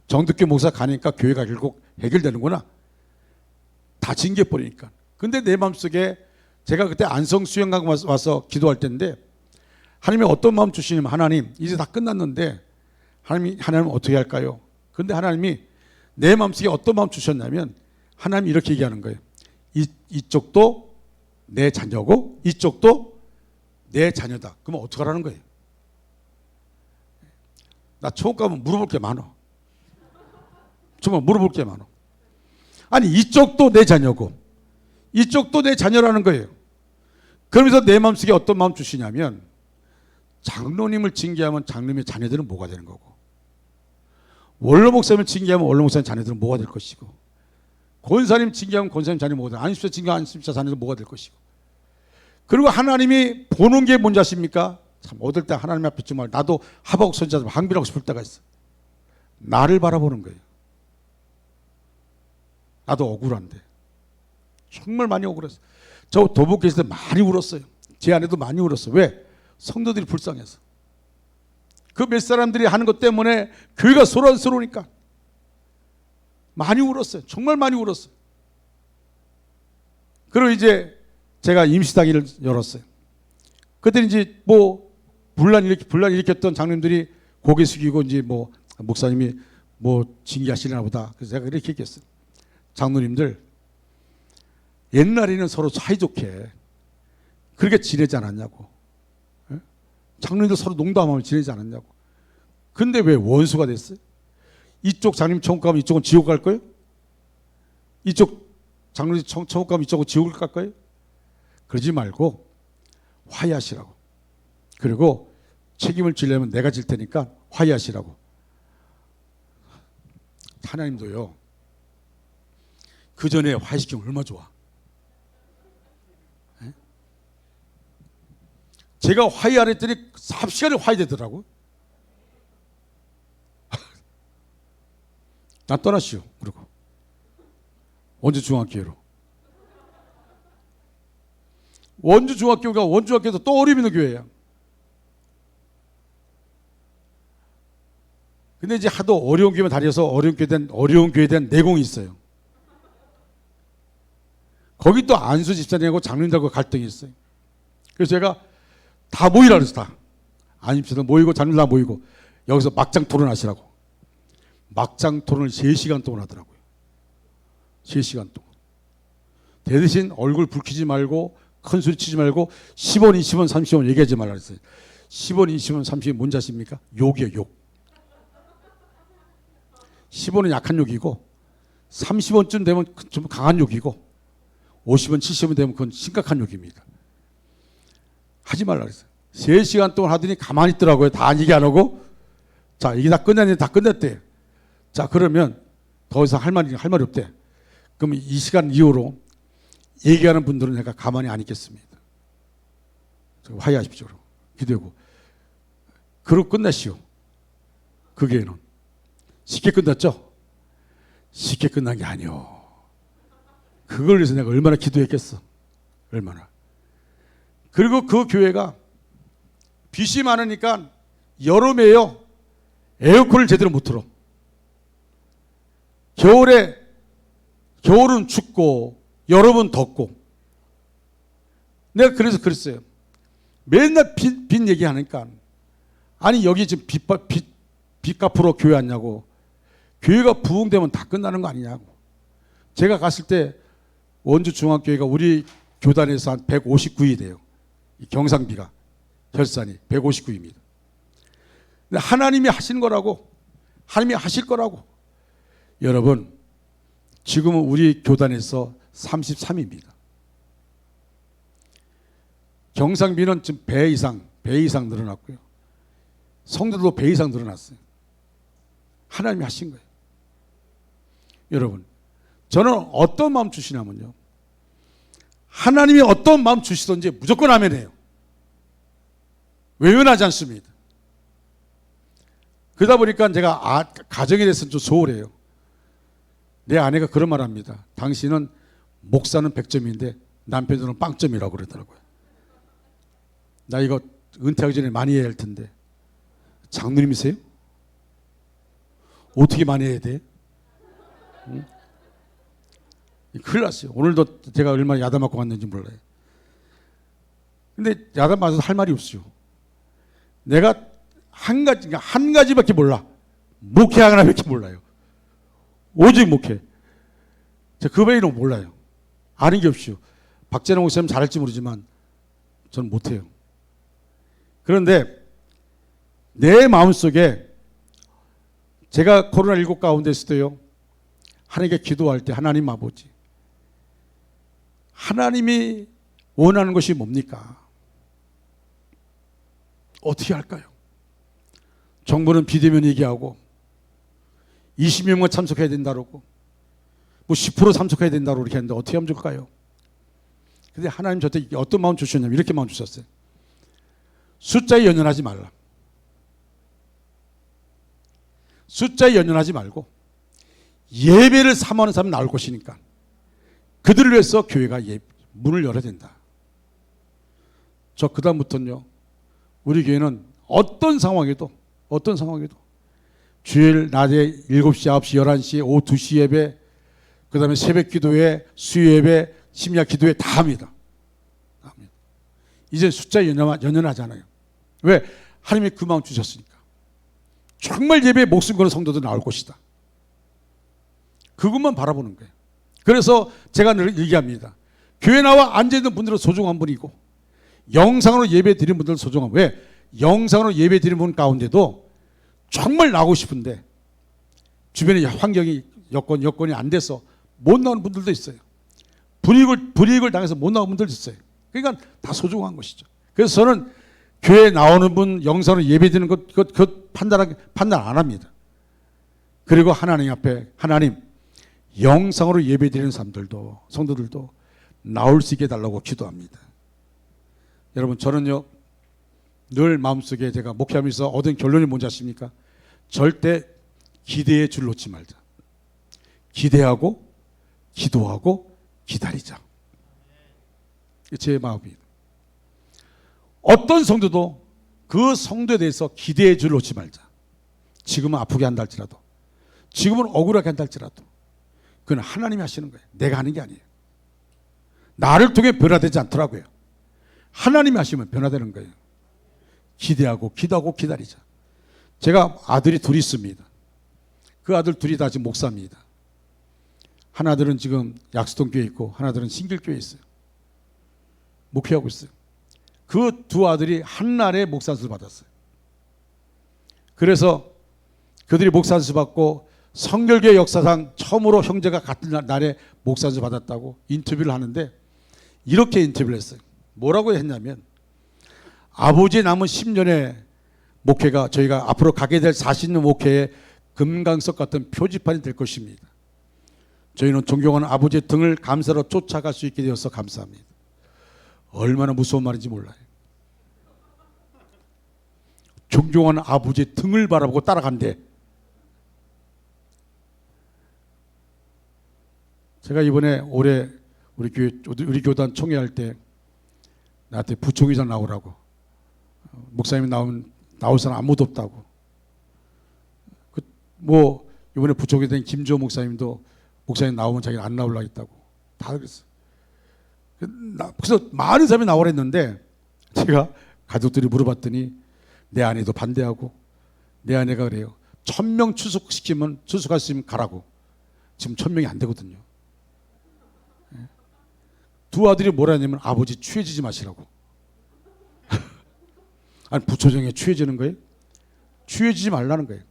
S1: 정득교 목사 가니까 교회가 결국 해결되는구나. 다 징계해버리니까. 근데 내 마음속에, 제가 그때 안성 수영강 와서 기도할 때인데, 하나님이 어떤 마음 주시냐면, 하나님 이제 다 끝났는데 하나님 어떻게 할까요? 근데 하나님이 내 마음속에 어떤 마음 주셨냐면, 하나님이 이렇게 얘기하는 거예요. 이쪽도 내 자녀고 이쪽도 내 자녀다. 그러면 어떡하라는 거예요? 나 처음 가면 물어볼 게 많아. 정말 물어볼 게 많아. 아니 이쪽도 내 자녀고 이쪽도 내 자녀라는 거예요. 그러면서 내 마음속에 어떤 마음 주시냐면, 장로님을 징계하면 장로님의 자녀들은 뭐가 되는 거고, 원로 목사님을 징계하면 원로 목사님 자녀들은 뭐가 될 것이고, 권사님 징계하면 권사님 자녀 뭐가 될, 안수자 징계하면 안수자 자녀들은 뭐가 될 것이고. 그리고 하나님이 보는 게 뭔지 아십니까? 참 얻을 때 하나님 앞에 정말 나도 하박국 선지자처럼 항변하고 싶을 때가 있어. 나를 바라보는 거예요. 나도 억울한데, 정말 많이 억울했어. 저 도복교 있을 때 많이 울었어요. 제 아내도 많이 울었어. 왜? 성도들이 불쌍해서. 그 몇 사람들이 하는 것 때문에 교회가 소란스러우니까 많이 울었어요. 정말 많이 울었어요. 그리고 이제 제가 임시당회를 열었어요. 그때 이제 뭐 분란 일으켰던 장로님들이 고개 숙이고 이제 뭐 목사님이 뭐 징계하시려나 보다. 그래서 제가 이렇게 얘기했어요. 장로님들, 옛날에는 서로 사이좋게 그렇게 지내지 않았냐고. 장로님들 서로 농담하며 지내지 않았냐고. 근데 왜 원수가 됐어요? 이쪽 장로님 천국 가면 이쪽은 지옥 갈 거예요? 이쪽 장로님 천국 가면 이쪽은 지옥을 갈 거예요? 그러지 말고 화해하시라고. 그리고 책임을 지려면 내가 질 테니까 화해하시라고. 하나님도요, 그 전에 화해시키면 얼마나 좋아. 제가 화해하라 했더니 3시간에 화해되더라고요. 나 떠나시오. 그리고 원주 중학교로. 원주 중학교가 원주학교에서 또 어림 있는 교회야. 근데 이제 하도 어려운 교회만 다녀서 어려운 교회에 대한 내공이 있어요. 거기 또 안수 집사님하고 장로님들하고 갈등이 있어요. 그래서 제가 다 모이라 그랬어. 다 안수 집사님 모이고 장로님 다 모이고 여기서 막장 토론하시라고. 막장 토론을 3시간 동안 하더라고요. 3시간 동안. 대신 얼굴 붉히지 말고 큰 소리 치지 말고 10원, 20원, 30원 얘기하지 말라 그랬어요. 10원, 20원, 30원 뭔지 아십니까? 욕이에요, 욕. 10원은 약한 욕이고 30원쯤 되면 좀 강한 욕이고 50원, 70원 되면 그건 심각한 욕입니다. 하지 말라 그랬어요. 3시간 동안 하더니 가만히 있더라고요. 다 얘기 안 하고. 자, 이게 다 끝났네. 다 끝냈대. 자, 그러면 더 이상 할 말이 없대. 그럼 이 시간 이후로 얘기하는 분들은 내가 가만히 안 있겠습니다. 화해하십시오. 기도하고. 그러고 끝냈시오. 그 교회는. 쉽게 끝났죠? 쉽게 끝난 게 아니오. 그걸 위해서 내가 얼마나 기도했겠어. 얼마나. 그리고 그 교회가 빛이 많으니까 여름에요. 에어컨을 제대로 못 틀어. 겨울은 춥고 여름은 덥고. 내가 그래서 그랬어요. 맨날 빚 얘기하니까 아니 여기 지금 빚 갚으러 교회 왔냐고. 교회가 부흥되면 다 끝나는 거 아니냐고. 제가 갔을 때 원주 중앙교회가 우리 교단에서 한 159위 돼요. 이 경상비가 혈산이 159위입니다. 근데 하나님이 하신 거라고. 하나님이 하실 거라고. 여러분 지금은 우리 교단에서 33위입니다. 경상비는 지금 배 이상 늘어났고요. 성도도 배 이상 늘어났어요. 하나님이 하신 거예요. 여러분, 저는 어떤 마음 주시냐면요. 하나님이 어떤 마음 주시든지 무조건 아멘해요. 외면하지 않습니다. 그러다 보니까 제가 가정에 대해서는 좀 소홀해요. 내 아내가 그런 말 합니다. 당신은 목사는 100점인데 남편들은 빵점이라고 그러더라고요. 나 이거 은퇴하기 전에 많이 해야 할 텐데. 장로님이세요? 어떻게 많이 해야 돼? 응? 큰일 났어요. 오늘도 제가 얼마나 야단 맞고 갔는지 몰라요. 근데 야단 맞아서 할 말이 없어요. 내가 한 가지밖에 몰라. 목회 하나밖에 몰라요. 오직 목회. 그 외에는 몰라요. 아는 게 없어요. 박재능 목사님 잘할지 모르지만 저는 못해요. 그런데 내 마음속에 제가 코로나19 가운데 있어도요. 하나님께 기도할 때 하나님 아버지 하나님이 원하는 것이 뭡니까? 어떻게 할까요? 정부는 비대면 얘기하고 20명만 참석해야 된다고 뭐 10% 참석해야 된다고 이렇게 하는데 어떻게 하면 좋을까요? 근데 하나님 저한테 어떤 마음 주셨냐면 이렇게 마음 주셨어요. 숫자에 연연하지 말라. 숫자에 연연하지 말고 예배를 사모하는 사람이 나올 것이니까 그들을 위해서 교회가 문을 열어야 된다. 저 그다음부터는요. 우리 교회는 어떤 상황에도 주일 낮에 7시, 9시, 11시, 오후 2시 예배 그 다음에 새벽 기도회, 수요 예배, 심야 기도회 다 합니다. 이제 숫자에 연연하잖아요. 왜? 하나님이 그 마음 주셨으니까. 정말 예배에 목숨 거는 성도들 나올 것이다. 그것만 바라보는 거예요. 그래서 제가 늘 얘기합니다. 교회 나와 앉아있는 분들은 소중한 분이고 영상으로 예배 드리는 분들은 소중한 분. 왜? 영상으로 예배 드리는 분 가운데도 정말 나오고 싶은데 주변에 환경이 여건이 안 돼서 못 나오는 분들도 있어요. 불이익을 당해서 못 나오는 분들도 있어요. 그러니까 다 소중한 것이죠. 그래서 저는 교회 나오는 분 영상으로 예배 드리는 것 판단 안 합니다. 그리고 하나님 앞에 하나님 영상으로 예배 드리는 사람들도 성도들도 나올 수 있게 해달라고 기도합니다. 여러분 저는요 늘 마음속에 제가 목회하면서 얻은 결론이 뭔지 아십니까? 절대 기대의 줄 놓지 말자. 기대하고 기도하고 기다리자. 제 마음입니다. 어떤 성도도 그 성도에 대해서 기대의 줄 놓지 말자. 지금은 아프게 한다 할지라도, 지금은 억울하게 한다 할지라도 그건 하나님이 하시는 거예요. 내가 하는 게 아니에요. 나를 통해 변화되지 않더라고요. 하나님이 하시면 변화되는 거예요. 기대하고 기도하고 기다리자. 제가 아들이 둘이 있습니다. 그 아들 둘이 다 지금 목사입니다. 하나들은 지금 약수동 교회 있고 하나들은 신길교회에 있어요. 목회하고 있어요. 그 두 아들이 한날에 목사안수 받았어요. 그래서 그들이 목사안수 받고 성결교회 역사상 처음으로 형제가 같은 날에 목사안수 받았다고 인터뷰를 하는데 이렇게 인터뷰를 했어요. 뭐라고 했냐면 아버지 남은 10년의 목회가 저희가 앞으로 가게 될 40년 목회의 금강석 같은 표지판이 될 것입니다. 저희는 존경하는 아버지의 등을 감사로 쫓아갈 수 있게 되어서 감사합니다. 얼마나 무서운 말인지 몰라요. 존경하는 아버지의 등을 바라보고 따라간대. 제가 이번에 올해 우리 교단 총회할 때 나한테 부총회장 나오라고, 목사님이 나올 사람 아무도 없다고. 뭐 이번에 부총회 된 김주호 목사님도 목사님 나오면 자기는 안 나오려고 했다고 다 그랬어요. 그래서 많은 사람이 나오라 했는데 제가 가족들이 물어봤더니 내 아내도 반대하고 내 아내가 그래요. 1000명 출석할 수 있으면 가라고. 지금 1000명이 안 되거든요. 두 아들이 뭐라 했냐면 아버지 취해지지 마시라고. 아니 부초정에 취해지는 거예요? 취해지지 말라는 거예요.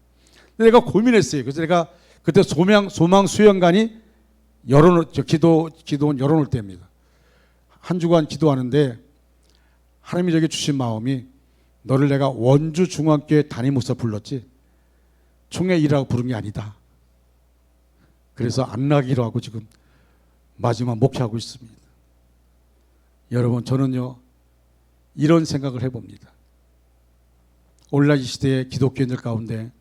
S1: 내가 고민했어요. 그래서 내가 그때 소망 수양관이 기도원 열어놓을 때입니다. 한 주간 기도하는데 하나님이 저에게 주신 마음이 너를 내가 원주 중앙교회 담임 목사 불렀지 총회 일하고 부른 게 아니다. 그래서 안 나기로 하고 지금 마지막 목회하고 있습니다. 여러분 저는요 이런 생각을 해봅니다. 오늘날 이 시대의 기독교인들 가운데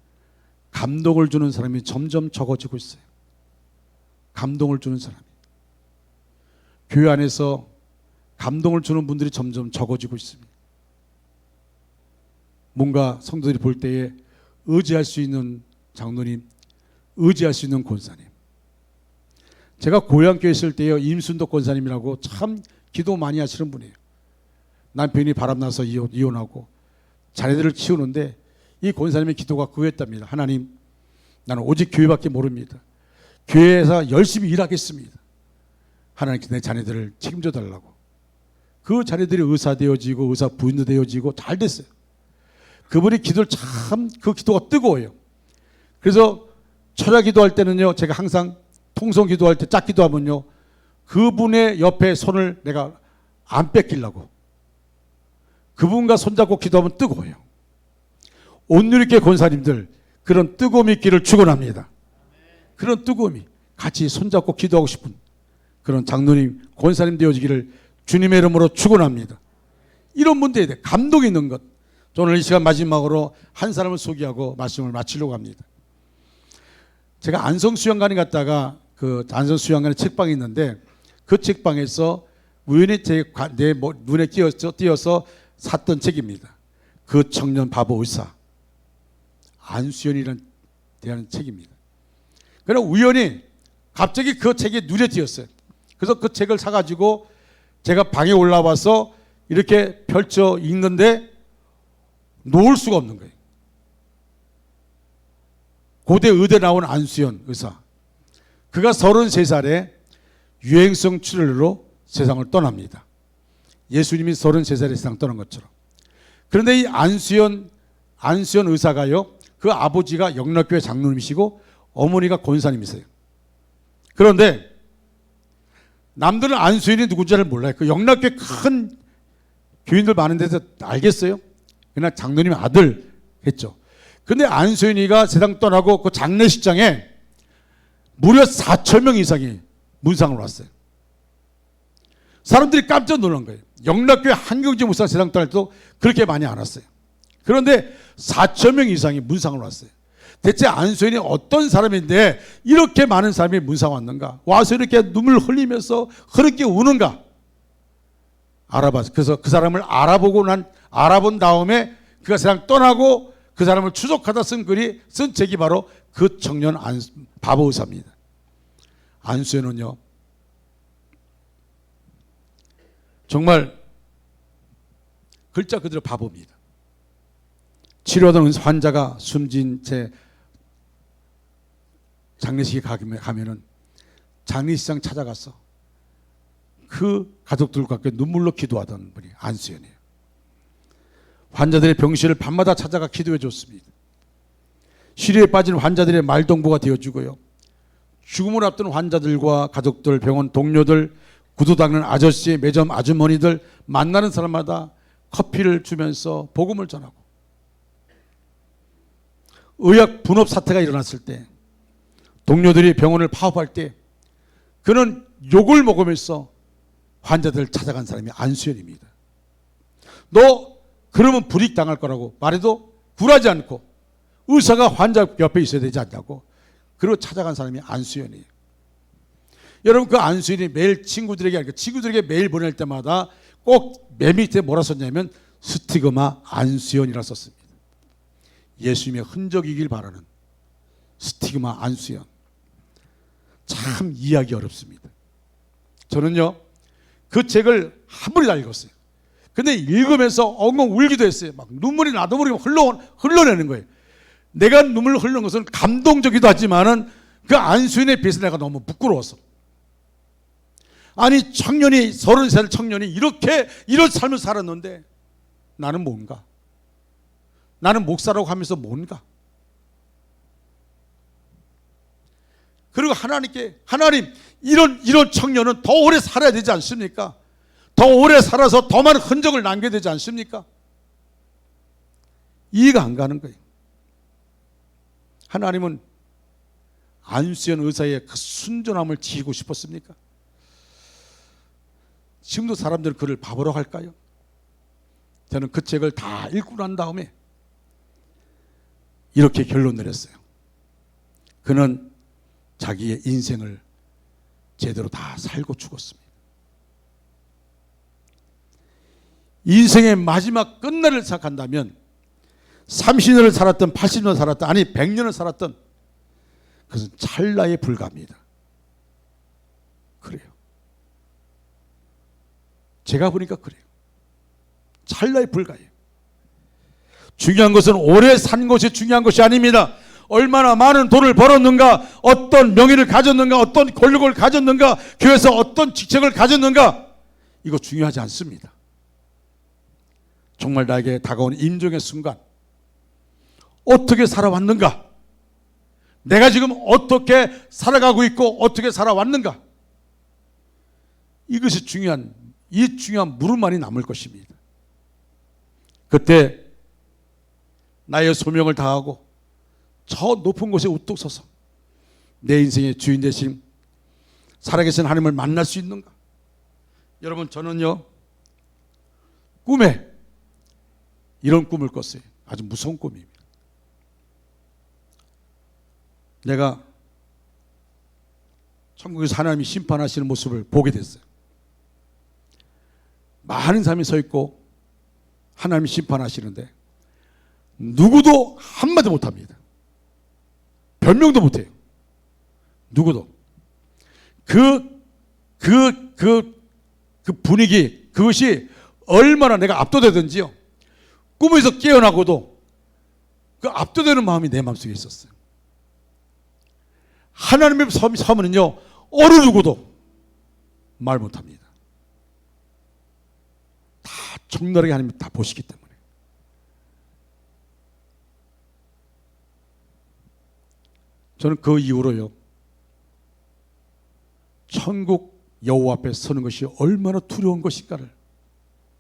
S1: 감동을 주는 사람이 점점 적어지고 있어요. 감동을 주는 사람이. 교회 안에서 감동을 주는 분들이 점점 적어지고 있습니다. 뭔가 성도들이 볼 때에 의지할 수 있는 장로님, 의지할 수 있는 권사님. 제가 고향교회 있을 때요 임순덕 권사님이라고 참 기도 많이 하시는 분이에요. 남편이 바람나서 이혼하고 자녀들을 키우는데 이 권사님의 기도가 그거였답니다. 하나님, 나는 오직 교회밖에 모릅니다. 교회에서 열심히 일하겠습니다. 하나님께 내 자녀들을 책임져 달라고. 그 자녀들이 의사 되어지고 의사 부인도 되어지고 잘 됐어요. 그분이 기도를 참 그 기도가 뜨거워요. 그래서 철야 기도할 때는요 제가 항상 통성 기도할 때 짝 기도하면요 그분의 옆에 손을 내가 안 뺏기려고 그분과 손잡고 기도하면 뜨거워요. 온누리교회 권사님들 그런 뜨거움이 있기를 축원합니다. 그런 뜨거움이 같이 손잡고 기도하고 싶은 그런 장로님 권사님 되어지기를 주님의 이름으로 축원합니다. 이런 분들에 대해 감동이 있는 것. 오늘 이 시간 마지막으로 한 사람을 소개하고 말씀을 마치려고 합니다. 제가 안성수양관에 갔다가 그 안성수양관에 책방이 있는데 그 책방에서 우연히 내 눈에 띄어서 샀던 책입니다. 그 청년 바보 의사 안수연이라는 대한 책입니다. 그러나 우연히 갑자기 그 책이 눈에 띄었어요. 그래서 그 책을 사가지고 제가 방에 올라와서 이렇게 펼쳐 읽는데 놓을 수가 없는 거예요. 고대 의대 나온 안수연 의사. 그가 33살에 유행성 출혈로 세상을 떠납니다. 예수님이 33살에 세상 떠난 것처럼. 그런데 이 안수연 의사가요. 그 아버지가 영락교회 장로님이시고 어머니가 권사님이세요. 그런데 남들은 안수연이 누군지 잘 몰라요. 그 영락교회 큰 교인들 많은 데서 알겠어요? 그냥 장로님 아들 했죠. 근데 안수연이가 세상 떠나고 그 장례식장에 무려 4,000명 이상이 문상으로 왔어요. 사람들이 깜짝 놀란 거예요. 영락교회 한경재 목사 세상 떠날 때도 그렇게 많이 안 왔어요. 그런데 4,000명 이상이 문상으로 왔어요. 대체 안수연이 어떤 사람인데 이렇게 많은 사람이 문상 왔는가? 와서 이렇게 눈물 흘리면서 그렇게 우는가? 알아봤어요. 그래서 그 사람을 알아본 다음에 그가 세상 떠나고 그 사람을 추적하다 쓴 책이 바로 그 청년 바보 의사입니다. 안수현은요, 정말 글자 그대로 바보입니다. 치료하던 환자가 숨진 채 장례식에 가면은 장례식장 찾아가서 그 가족들과 함께 눈물로 기도하던 분이 안수현이에요. 환자들의 병실을 밤마다 찾아가 기도해 줬습니다. 시리에 빠진 환자들의 말동무가 되어주고요. 죽음을 앞둔 환자들과 가족들, 병원 동료들, 구두 닦는 아저씨, 매점 아주머니들, 만나는 사람마다 커피를 주면서 복음을 전하고, 의학 분업 사태가 일어났을 때, 동료들이 병원을 파업할 때 그는 욕을 먹으면서 환자들을 찾아간 사람이 안수현입니다. 너 그러면 불이익당할 거라고 말해도 굴하지 않고 의사가 환자 옆에 있어야 되지 않냐고, 그리고 찾아간 사람이 안수현이에요. 여러분, 그 안수현이 매일 친구들에게 메일 보낼 때마다 꼭 맨 밑에 뭐라 썼냐면 스티그마 안수현이라 썼습니다. 예수님의 흔적이길 바라는 스티그마 안수현. 참 이해하기 어렵습니다. 저는요, 그 책을 한 번에 다 읽었어요. 근데 읽으면서 엉엉 울기도 했어요. 막 눈물이 나도 모르게 흘러내는 거예요. 내가 눈물을 흘리는 것은 감동적이기도 하지만은 그 안수인에 비해서 내가 너무 부끄러웠어. 아니, 33살 청년이 이런 삶을 살았는데 나는 뭔가? 나는 목사라고 하면서 뭔가? 그리고 하나님, 이런 청년은 더 오래 살아야 되지 않습니까? 더 오래 살아서 더 많은 흔적을 남겨야 되지 않습니까? 이해가 안 가는 거예요. 하나님은 안수현 의사의 그 순전함을 지키고 싶었습니까? 지금도 사람들은 그를 바보라고 할까요? 저는 그 책을 다 읽고 난 다음에 이렇게 결론 내렸어요. 그는 자기의 인생을 제대로 다 살고 죽었습니다. 인생의 마지막 끝날을 생각한다면 30년을 살았던 80년을 살았던, 아니 100년을 살았던, 그것은 찰나에 불과합니다. 그래요. 제가 보니까 그래요. 찰나에 불과해요. 중요한 것은 오래 산 것이 중요한 것이 아닙니다. 얼마나 많은 돈을 벌었는가, 어떤 명예를 가졌는가, 어떤 권력을 가졌는가, 교회에서 어떤 직책을 가졌는가, 이거 중요하지 않습니다. 정말 나에게 다가온 임종의 순간 어떻게 살아왔는가, 내가 지금 어떻게 살아가고 있고 어떻게 살아왔는가, 이것이 중요한 물음만이 남을 것입니다. 그때 나의 소명을 다하고 저 높은 곳에 우뚝 서서 내 인생의 주인 되신 살아계신 하나님을 만날 수 있는가? 여러분, 저는요, 꿈에 이런 꿈을 꿨어요. 아주 무서운 꿈입니다. 내가 천국에서 하나님이 심판하시는 모습을 보게 됐어요. 많은 사람이 서 있고 하나님이 심판하시는데 누구도 한마디 못합니다. 변명도 못해요. 누구도. 그 분위기, 그것이 얼마나 내가 압도되든지요, 꿈에서 깨어나고도 그 압도되는 마음이 내 마음속에 있었어요. 하나님의 서면은요, 어느 누구도 말 못합니다. 다 적나라하게 하나님이 다 보시기 때문에. 저는 그 이후로요, 천국 여호와 앞에 서는 것이 얼마나 두려운 것인가를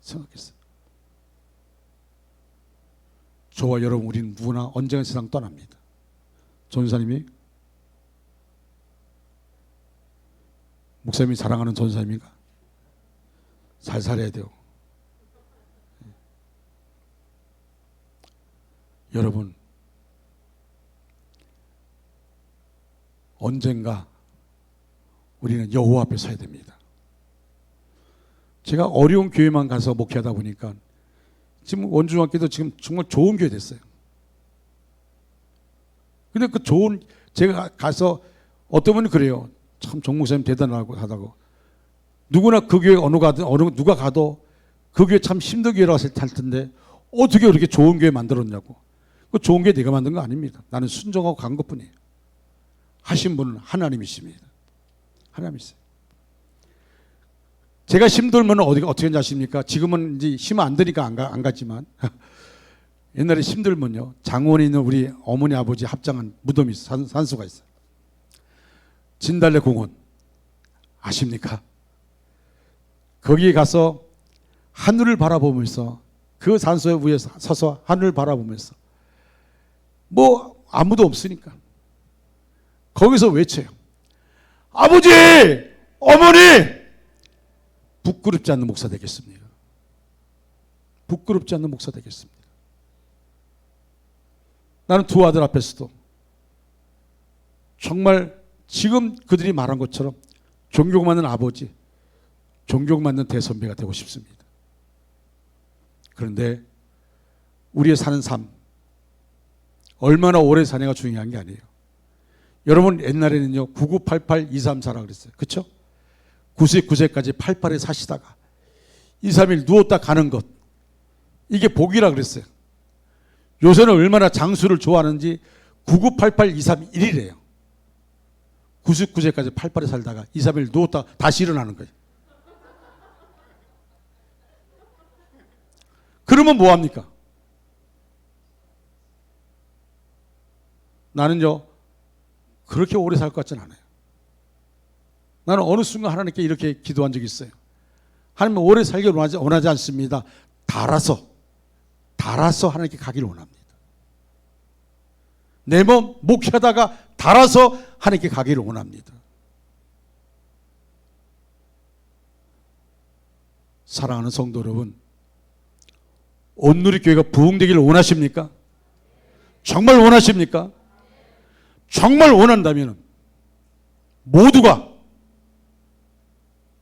S1: 생각했어요. 저와 여러분, 우리는 누구나 언젠가 세상 떠납니다. 전사님이, 목사님이 사랑하는 전사님인가? 잘 살아야 돼요. 여러분, 언젠가 우리는 여호와 앞에 서야 됩니다. 제가 어려운 교회만 가서 목회하다 보니까 지금 원주중학교도 지금 정말 좋은 교회 됐어요. 근데 그 좋은, 제가 가서 어떤 분이 그래요. 참 정 목사님 대단하고 하다고. 누구나 그 교회 누가 가도 그 교회 참 힘든 교회라고 할 텐데 어떻게 그렇게 좋은 교회 만들었냐고. 그 좋은 교회 내가 만든 거 아닙니다. 나는 순종하고 간 것뿐이에요. 하신 분은 하나님이십니다. 하나님이세요. 제가 힘들면 어떻게 하는지 아십니까? 지금은 이제 힘 안 드니까 안 갔지만 옛날에 힘들면요, 장원에 있는 우리 어머니 아버지 합장한 무덤이 산소가 있어요. 진달래 공원 아십니까? 거기에 가서 하늘을 바라보면서, 그 산소에 위에 서서 하늘을 바라보면서, 뭐 아무도 없으니까 거기서 외쳐요. 아버지, 어머니, 부끄럽지 않는 목사 되겠습니다. 부끄럽지 않는 목사 되겠습니다. 나는 두 아들 앞에서도 정말 지금 그들이 말한 것처럼 존경받는 아버지, 존경받는 대선배가 되고 싶습니다. 그런데 우리의 사는 삶, 얼마나 오래 사냐가 중요한 게 아니에요. 여러분, 옛날에는요 9988-234라 그랬어요. 그렇죠? 99세까지 88에 사시다가 2, 3일 누웠다 가는 것, 이게 복이라 그랬어요. 요새는 얼마나 장수를 좋아하는지 9988-231이래요. 99세까지 88에 살다가 2, 3일 누웠다 다시 일어나는 거예요. 그러면 뭐합니까? 나는요 그렇게 오래 살 것 같지는 않아요. 나는 어느 순간 하나님께 이렇게 기도한 적이 있어요. 하나님, 오래 살기를 원하지 않습니다. 달아서 하나님께 가기를 원합니다. 내 몸 목회하다가 달아서 하나님께 가기를 원합니다. 사랑하는 성도 여러분, 온누리교회가 부흥되기를 원하십니까? 정말 원하십니까? 정말 원한다면 모두가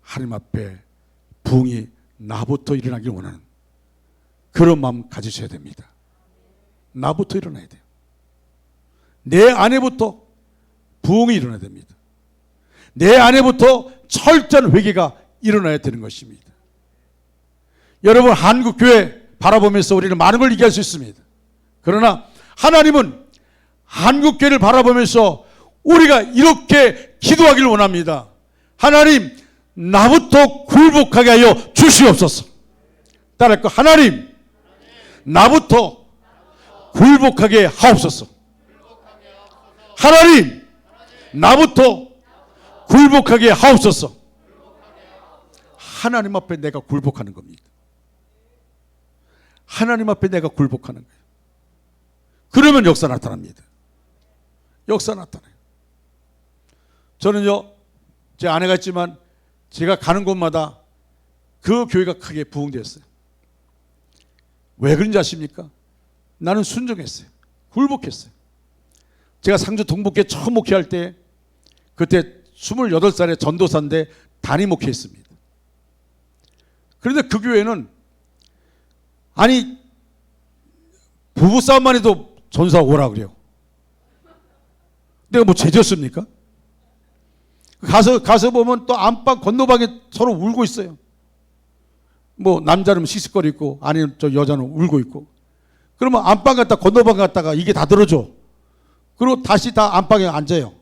S1: 하나님 앞에 부흥이 나부터 일어나길 원하는 그런 마음 가지셔야 됩니다. 나부터 일어나야 돼요. 내 안에부터 부흥이 일어나야 됩니다. 내 안에부터 철저한 회개가 일어나야 되는 것입니다. 여러분, 한국교회 바라보면서 우리는 많은 걸 얘기할 수 있습니다. 그러나 하나님은 한국교회를 바라보면서 우리가 이렇게 기도하기를 원합니다. 하나님, 나부터 굴복하게 하여 주시옵소서. 따라할 거, 하나님, 나부터 굴복하게 하옵소서. 하나님, 나부터 굴복하게 하옵소서. 하나님 앞에 내가 굴복하는 겁니다. 하나님 앞에 내가 굴복하는 거예요. 그러면 역사 나타납니다. 역사 나타나요. 저는요, 제 아내가 있지만 제가 가는 곳마다 그 교회가 크게 부흥되었어요. 왜 그런지 아십니까? 나는 순종했어요. 굴복했어요. 제가 상주 동북교회 처음 목회할 때, 그때 28살의 전도사인데 단임 목회했습니다. 그런데 그 교회는, 아니, 부부싸움만 해도 전사 오라 그래요. 내가 뭐 죄졌습니까? 가서 보면 또 안방 건너방에 서로 울고 있어요. 뭐 남자는 씩씩거리고 아니면 저 여자는 울고 있고. 그러면 안방 갔다 건너방 갔다가 이게 다 들어줘. 그리고 다시 다 안방에 앉아요.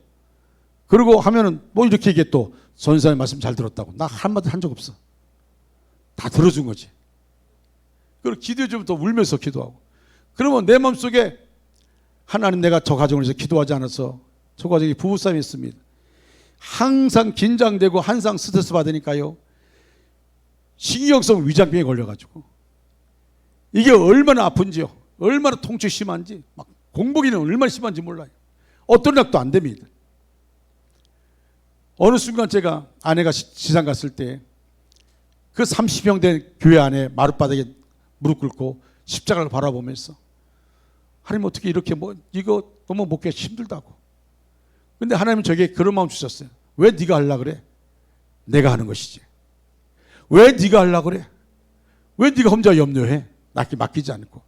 S1: 그리고 하면은 뭐 이렇게 얘기해, 또 선생님 말씀 잘 들었다고. 나 한마디 한 적 없어. 다 들어준 거지. 그리고 기도해 주면 또 울면서 기도하고. 그러면 내 마음속에, 하나님, 내가 저 가정을 위해서 기도하지 않아서 저 가정이 부부싸움이 있습니다. 항상 긴장되고 항상 스트레스 받으니까요, 신경성 위장병에 걸려가지고 이게 얼마나 아픈지요, 얼마나 통증이 심한지, 막 공복이는 얼마나 심한지 몰라요. 어떤 약도 안 됩니다. 어느 순간 제가 아내가 지상 갔을 때 그 30평 된 교회 안에 마룻바닥에 무릎 꿇고 십자가를 바라보면서, 하나님, 어떻게 이렇게 이거 너무 목회가 힘들다고. 근데 하나님은 저에게 그런 마음 주셨어요. 왜 네가 하려고 그래? 내가 하는 것이지. 왜 네가 하려고 그래? 왜 네가 혼자 염려해? 나께 맡기지 않고.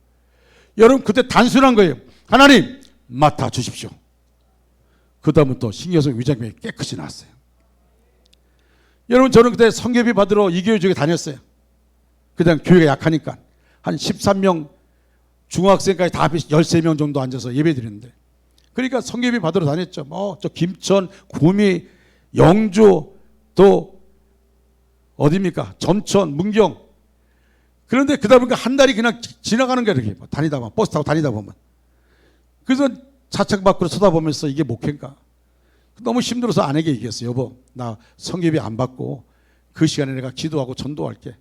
S1: 여러분, 그때 단순한 거예요. 하나님, 맡아 주십시오. 그 다음은 또 신경성 위장병이 깨끗이 나았어요. 여러분, 저는 그때 성교비 받으러 이교회 쪽에 다녔어요. 그다음 교회가 약하니까 한 13명 중학생까지 다 13명 정도 앉아서 예배 드리는데, 그러니까 성교비 받으러 다녔죠. 뭐 저 김천, 구미, 영주, 또 어디입니까? 점천, 문경. 그런데 그러다 보니까 한 달이 그냥 지나가는 거야. 이렇게 다니다 보면, 버스 타고 다니다 보면. 그래서 차창 밖으로 쳐다보면서 이게 목회인가? 너무 힘들어서 아내에게 얘기했어요. 여보, 나 성교비 안 받고 그 시간에 내가 기도하고 전도할게.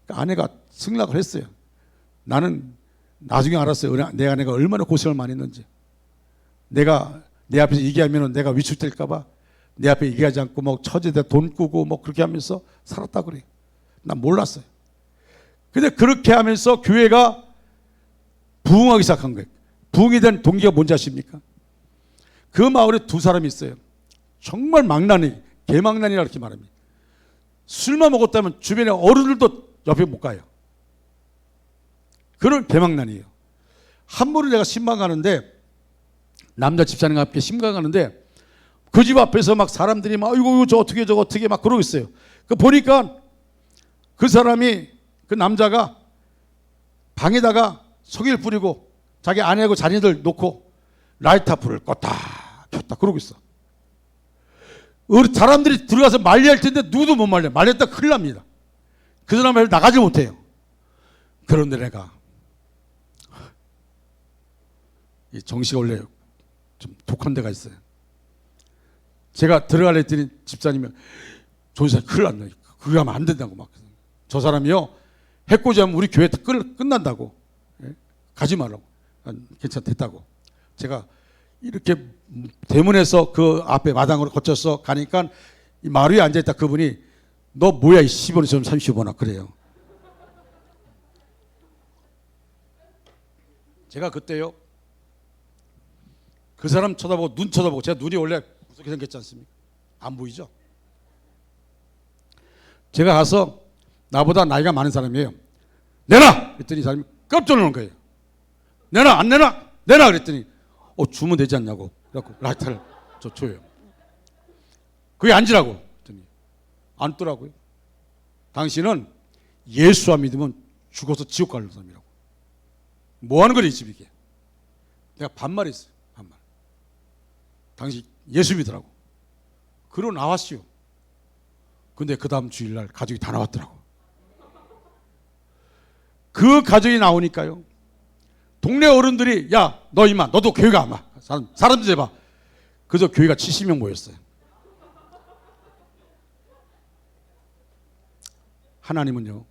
S1: 그러니까 아내가 승낙을 했어요. 나는 나중에 알았어요. 내 아내가 얼마나 고생을 많이 했는지. 내가 내 앞에서 얘기하면 내가 위축될까 봐 내 앞에 얘기하지 않고 뭐 처제대 돈 꾸고 뭐 그렇게 하면서 살았다 그래. 난 몰랐어요. 근데 그렇게 하면서 교회가 부흥하기 시작한 거예요. 부흥이 된 동기가 뭔지 아십니까? 그 마을에 두 사람이 있어요. 정말 망나니, 개망나니라 이렇게 말합니다. 술만 먹었다면 주변에 어른들도 옆에 못 가요. 그런 개망나니예요. 한 번은 내가 신방 가는데, 남자 집사님과 함께 신방 가는데 그 집 앞에서 막 사람들이 막 이거 저 어떻게 막 그러고 있어요. 그 보니까 그 사람이, 그 남자가 방에다가 석유를 뿌리고 자기 아내하고 자녀들 놓고 라이터 불을 껐다 켰다 그러고 있어. 우리 사람들이 들어가서 말려야 할 텐데 누구도 못 말려. 말렸다 큰일 납니다. 그 사람을 나가지 못해요. 그런데 내가 이 정씨가 원래 좀 독한 데가 있어요. 제가 들어가려 했더니 집사님이 조 집사님 큰일 났네. 그거 하면 안 된다고 막. 저 사람이요, 해코지하면 우리 교회 끝난다고. 가지 말라고. 괜찮됐다고. 제가 이렇게 대문에서 그 앞에 마당으로 거쳐서 가니까 이 마루에 앉아있다 그분이 너 뭐야 이 10원이 좀 35나 그래요. 제가 그때요, 그 사람 쳐다보고 눈 쳐다보고, 제가 눈이 원래 무섭게 생겼지 않습니까? 안 보이죠? 제가 가서 나보다 나이가 많은 사람이에요. 내놔! 그랬더니 이 사람이 깜짝 놀란 거예요. 내놔! 안 내놔! 내놔! 그랬더니 주면 되지 않냐고. 그래갖고 라이터를 줘요. 거기 앉으라고. 그랬더니 앉더라고요. 당신은 예수 안 믿으면 죽어서 지옥 갈 사람이라고. 뭐 하는 거래 이 집 이게. 내가 반말했어요. 반말. 당신 예수 믿으라고. 그러고 나왔어요. 근데 그 다음 주일날 가족이 다 나왔더라고. 그 가족이 나오니까요, 동네 어른들이 야 너 이마 너도 교회 가. 막 사람들 해봐. 그래서 교회가 70명 모였어요. 하나님은요,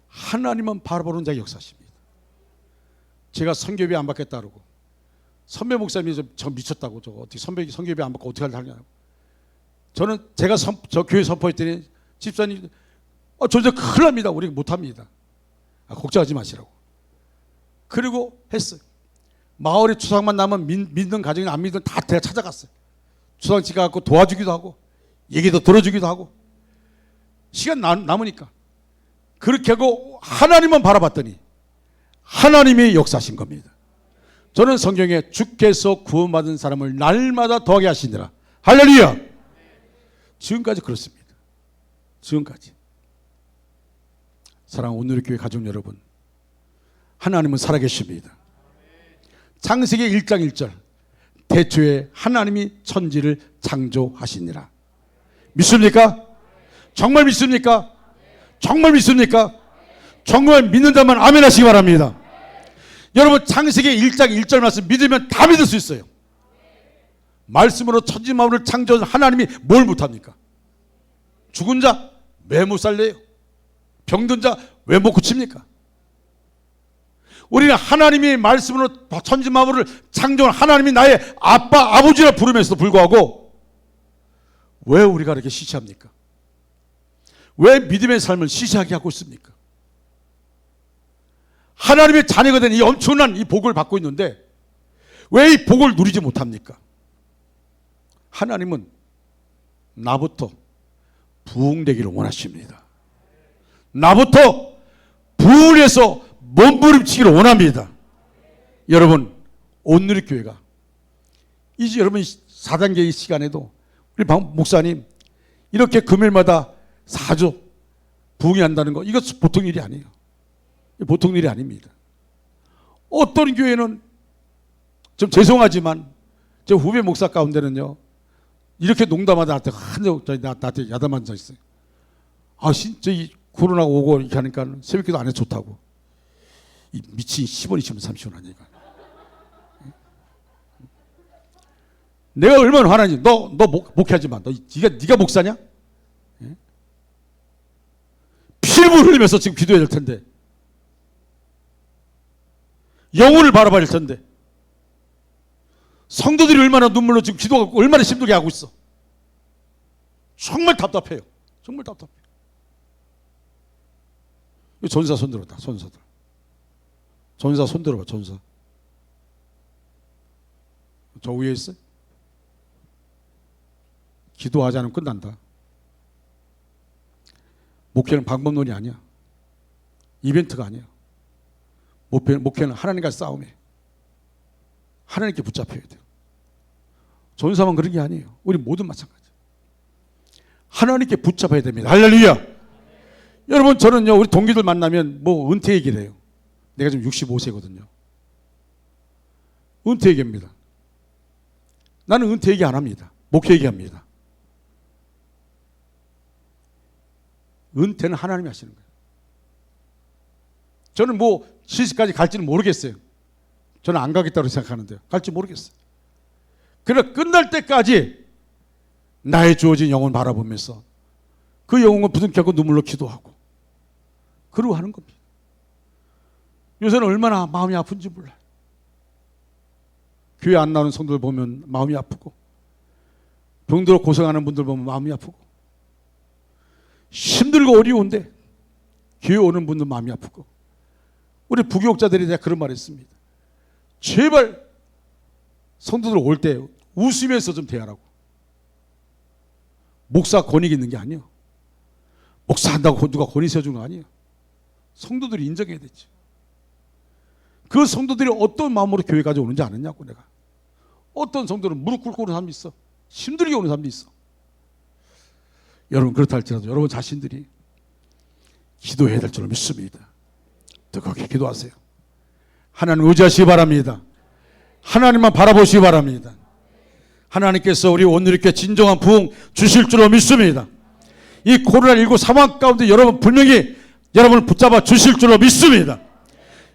S1: 하나님은 바라보는 자의 역사십니다. 제가 선교비 안 받겠다 그러고, 선배 목사님이 저 미쳤다고, 저거 어떻게 선교비 안 받고 어떻게 하냐고. 저는 제가 저 교회 선포했더니 집사님 저 이제 큰일 납니다. 우리 못합니다. 걱정하지 마시라고. 그리고 했어요. 마을에 추상만 나면 믿는 가정이나 안 믿는 다 제가 찾아갔어요. 추상집 가서 도와주기도 하고 얘기도 들어주기도 하고, 시간 남으니까 그렇게 하고 하나님만 바라봤더니 하나님이 역사하신 겁니다. 저는 성경에 주께서 구원받은 사람을 날마다 더하게 하시니라. 할렐루야. 지금까지 그렇습니다. 지금까지. 사랑하는 오늘의 교회 가족 여러분, 하나님은 살아계십니다. 창세기 1장 1절 태초에 하나님이 천지를 창조하시니라. 믿습니까? 정말 믿습니까? 정말 믿습니까? 정말 믿는다면 아멘 하시기 바랍니다. 여러분, 창세기 1장 1절 말씀 믿으면 다 믿을 수 있어요. 말씀으로 천지 만물을 창조한 하나님이 뭘 못합니까? 죽은 자 왜 못 살려요? 병든 자 왜 못 고칩니까? 우리는 하나님이 말씀으로 천지 만물을 창조한 하나님이 나의 아빠 아버지라 부르면서도 불구하고 왜 우리가 이렇게 시시합니까? 왜 믿음의 삶을 시시하게 하고 있습니까? 하나님의 자녀가 된 이 엄청난 이 복을 받고 있는데 왜 이 복을 누리지 못합니까? 하나님은 나부터 부흥되기를 원하십니다. 나부터 부흥을 해서 몸부림치기를 원합니다. 여러분, 오늘의 교회가 이제 여러분 4단계의 시간에도 우리 목사님 이렇게 금요일마다 4조 부흥한다는 거, 이거 보통 일이 아니에요. 보통 일이 아닙니다. 어떤 교회는 좀 죄송하지만 저 후배 목사 가운데는요, 이렇게 농담하다 나한테 야단만 져 있어요. 아, 진짜 이 코로나가 오고 이렇게 하니까 새벽기도 안 해도 좋다고. 이 미친 10원, 20원, 30원 하니까. 내가 얼마나 화나는지. 너 목회하지 마. 네가 목사냐? 피를 흘리면서 지금 기도해야 될 텐데. 영혼을 바라봐야 될 텐데. 성도들이 얼마나 눈물로 지금 기도하고 얼마나 힘들게 하고 있어. 정말 답답해요. 정말 답답해요. 전사 손들었다. 전사들. 전사 손들어봐. 전사. 저 위에 있어. 기도하지 않으면 끝난다. 목회는 방법론이 아니야. 이벤트가 아니야. 목회는 하나님과 싸움에 하나님께 붙잡혀야 돼요. 전사만 그런 게 아니에요. 우리 모두 마찬가지. 하나님께 붙잡아야 됩니다. 할렐루야. 여러분, 저는요, 우리 동기들 만나면 뭐 은퇴 얘기를 해요. 내가 지금 65세거든요. 은퇴 얘기합니다. 나는 은퇴 얘기 안 합니다. 목회 얘기합니다. 은퇴는 하나님이 하시는 거예요. 저는 뭐 70까지 갈지는 모르겠어요. 저는 안 가겠다고 생각하는데요. 갈지 모르겠어요. 그러나 끝날 때까지 나의 주어진 영혼 바라보면서 그 영혼을 부둥켜고 눈물로 기도하고 그러고 하는 겁니다. 요새는 얼마나 마음이 아픈지 몰라요. 교회 안 나오는 성도들 보면 마음이 아프고, 병들어 고생하는 분들 보면 마음이 아프고, 힘들고 어려운데 교회 오는 분들 마음이 아프고, 우리 부교육자들이 내가 그런 말 했습니다. 제발 성도들 올 때 웃으면서 좀 대하라고. 목사 권익 있는 게 아니에요. 목사 한다고 누가 권위 세워준 거 아니에요. 성도들이 인정해야 되지. 그 성도들이 어떤 마음으로 교회까지 오는지 아느냐고. 내가 어떤 성도는 무릎 꿇고 오는 사람이 있어. 힘들게 오는 사람도 있어. 여러분, 그렇다 할지라도 여러분 자신들이 기도해야 될 줄 믿습니다. 뜨겁게 기도하세요. 하나님 의지하시기 바랍니다. 하나님만 바라보시기 바랍니다. 하나님께서 우리 오늘 이렇게 진정한 부흥 주실 줄로 믿습니다. 이 코로나19 상황 가운데 여러분 분명히 여러분을 붙잡아 주실 줄로 믿습니다.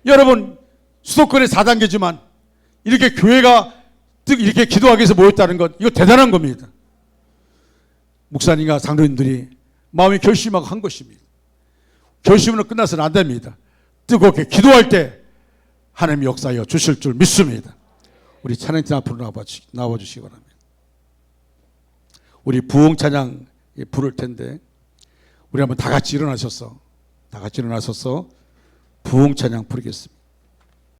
S1: 여러분, 수도권의 4단계지만 이렇게 교회가 이렇게 기도하기 위해서 모였다는 것, 이거 대단한 겁니다. 목사님과 장로님들이 마음이 결심하고 한 것입니다. 결심으로 끝나서는 안 됩니다. 뜨겁게 기도할 때 하나님이 역사하여 주실 줄 믿습니다. 우리 찬양팀 앞으로 나와 주시기 바랍니다. 우리 부흥 찬양 부를 텐데 우리 한번 다 같이 일어나셔서 부흥 찬양 부르겠습니다.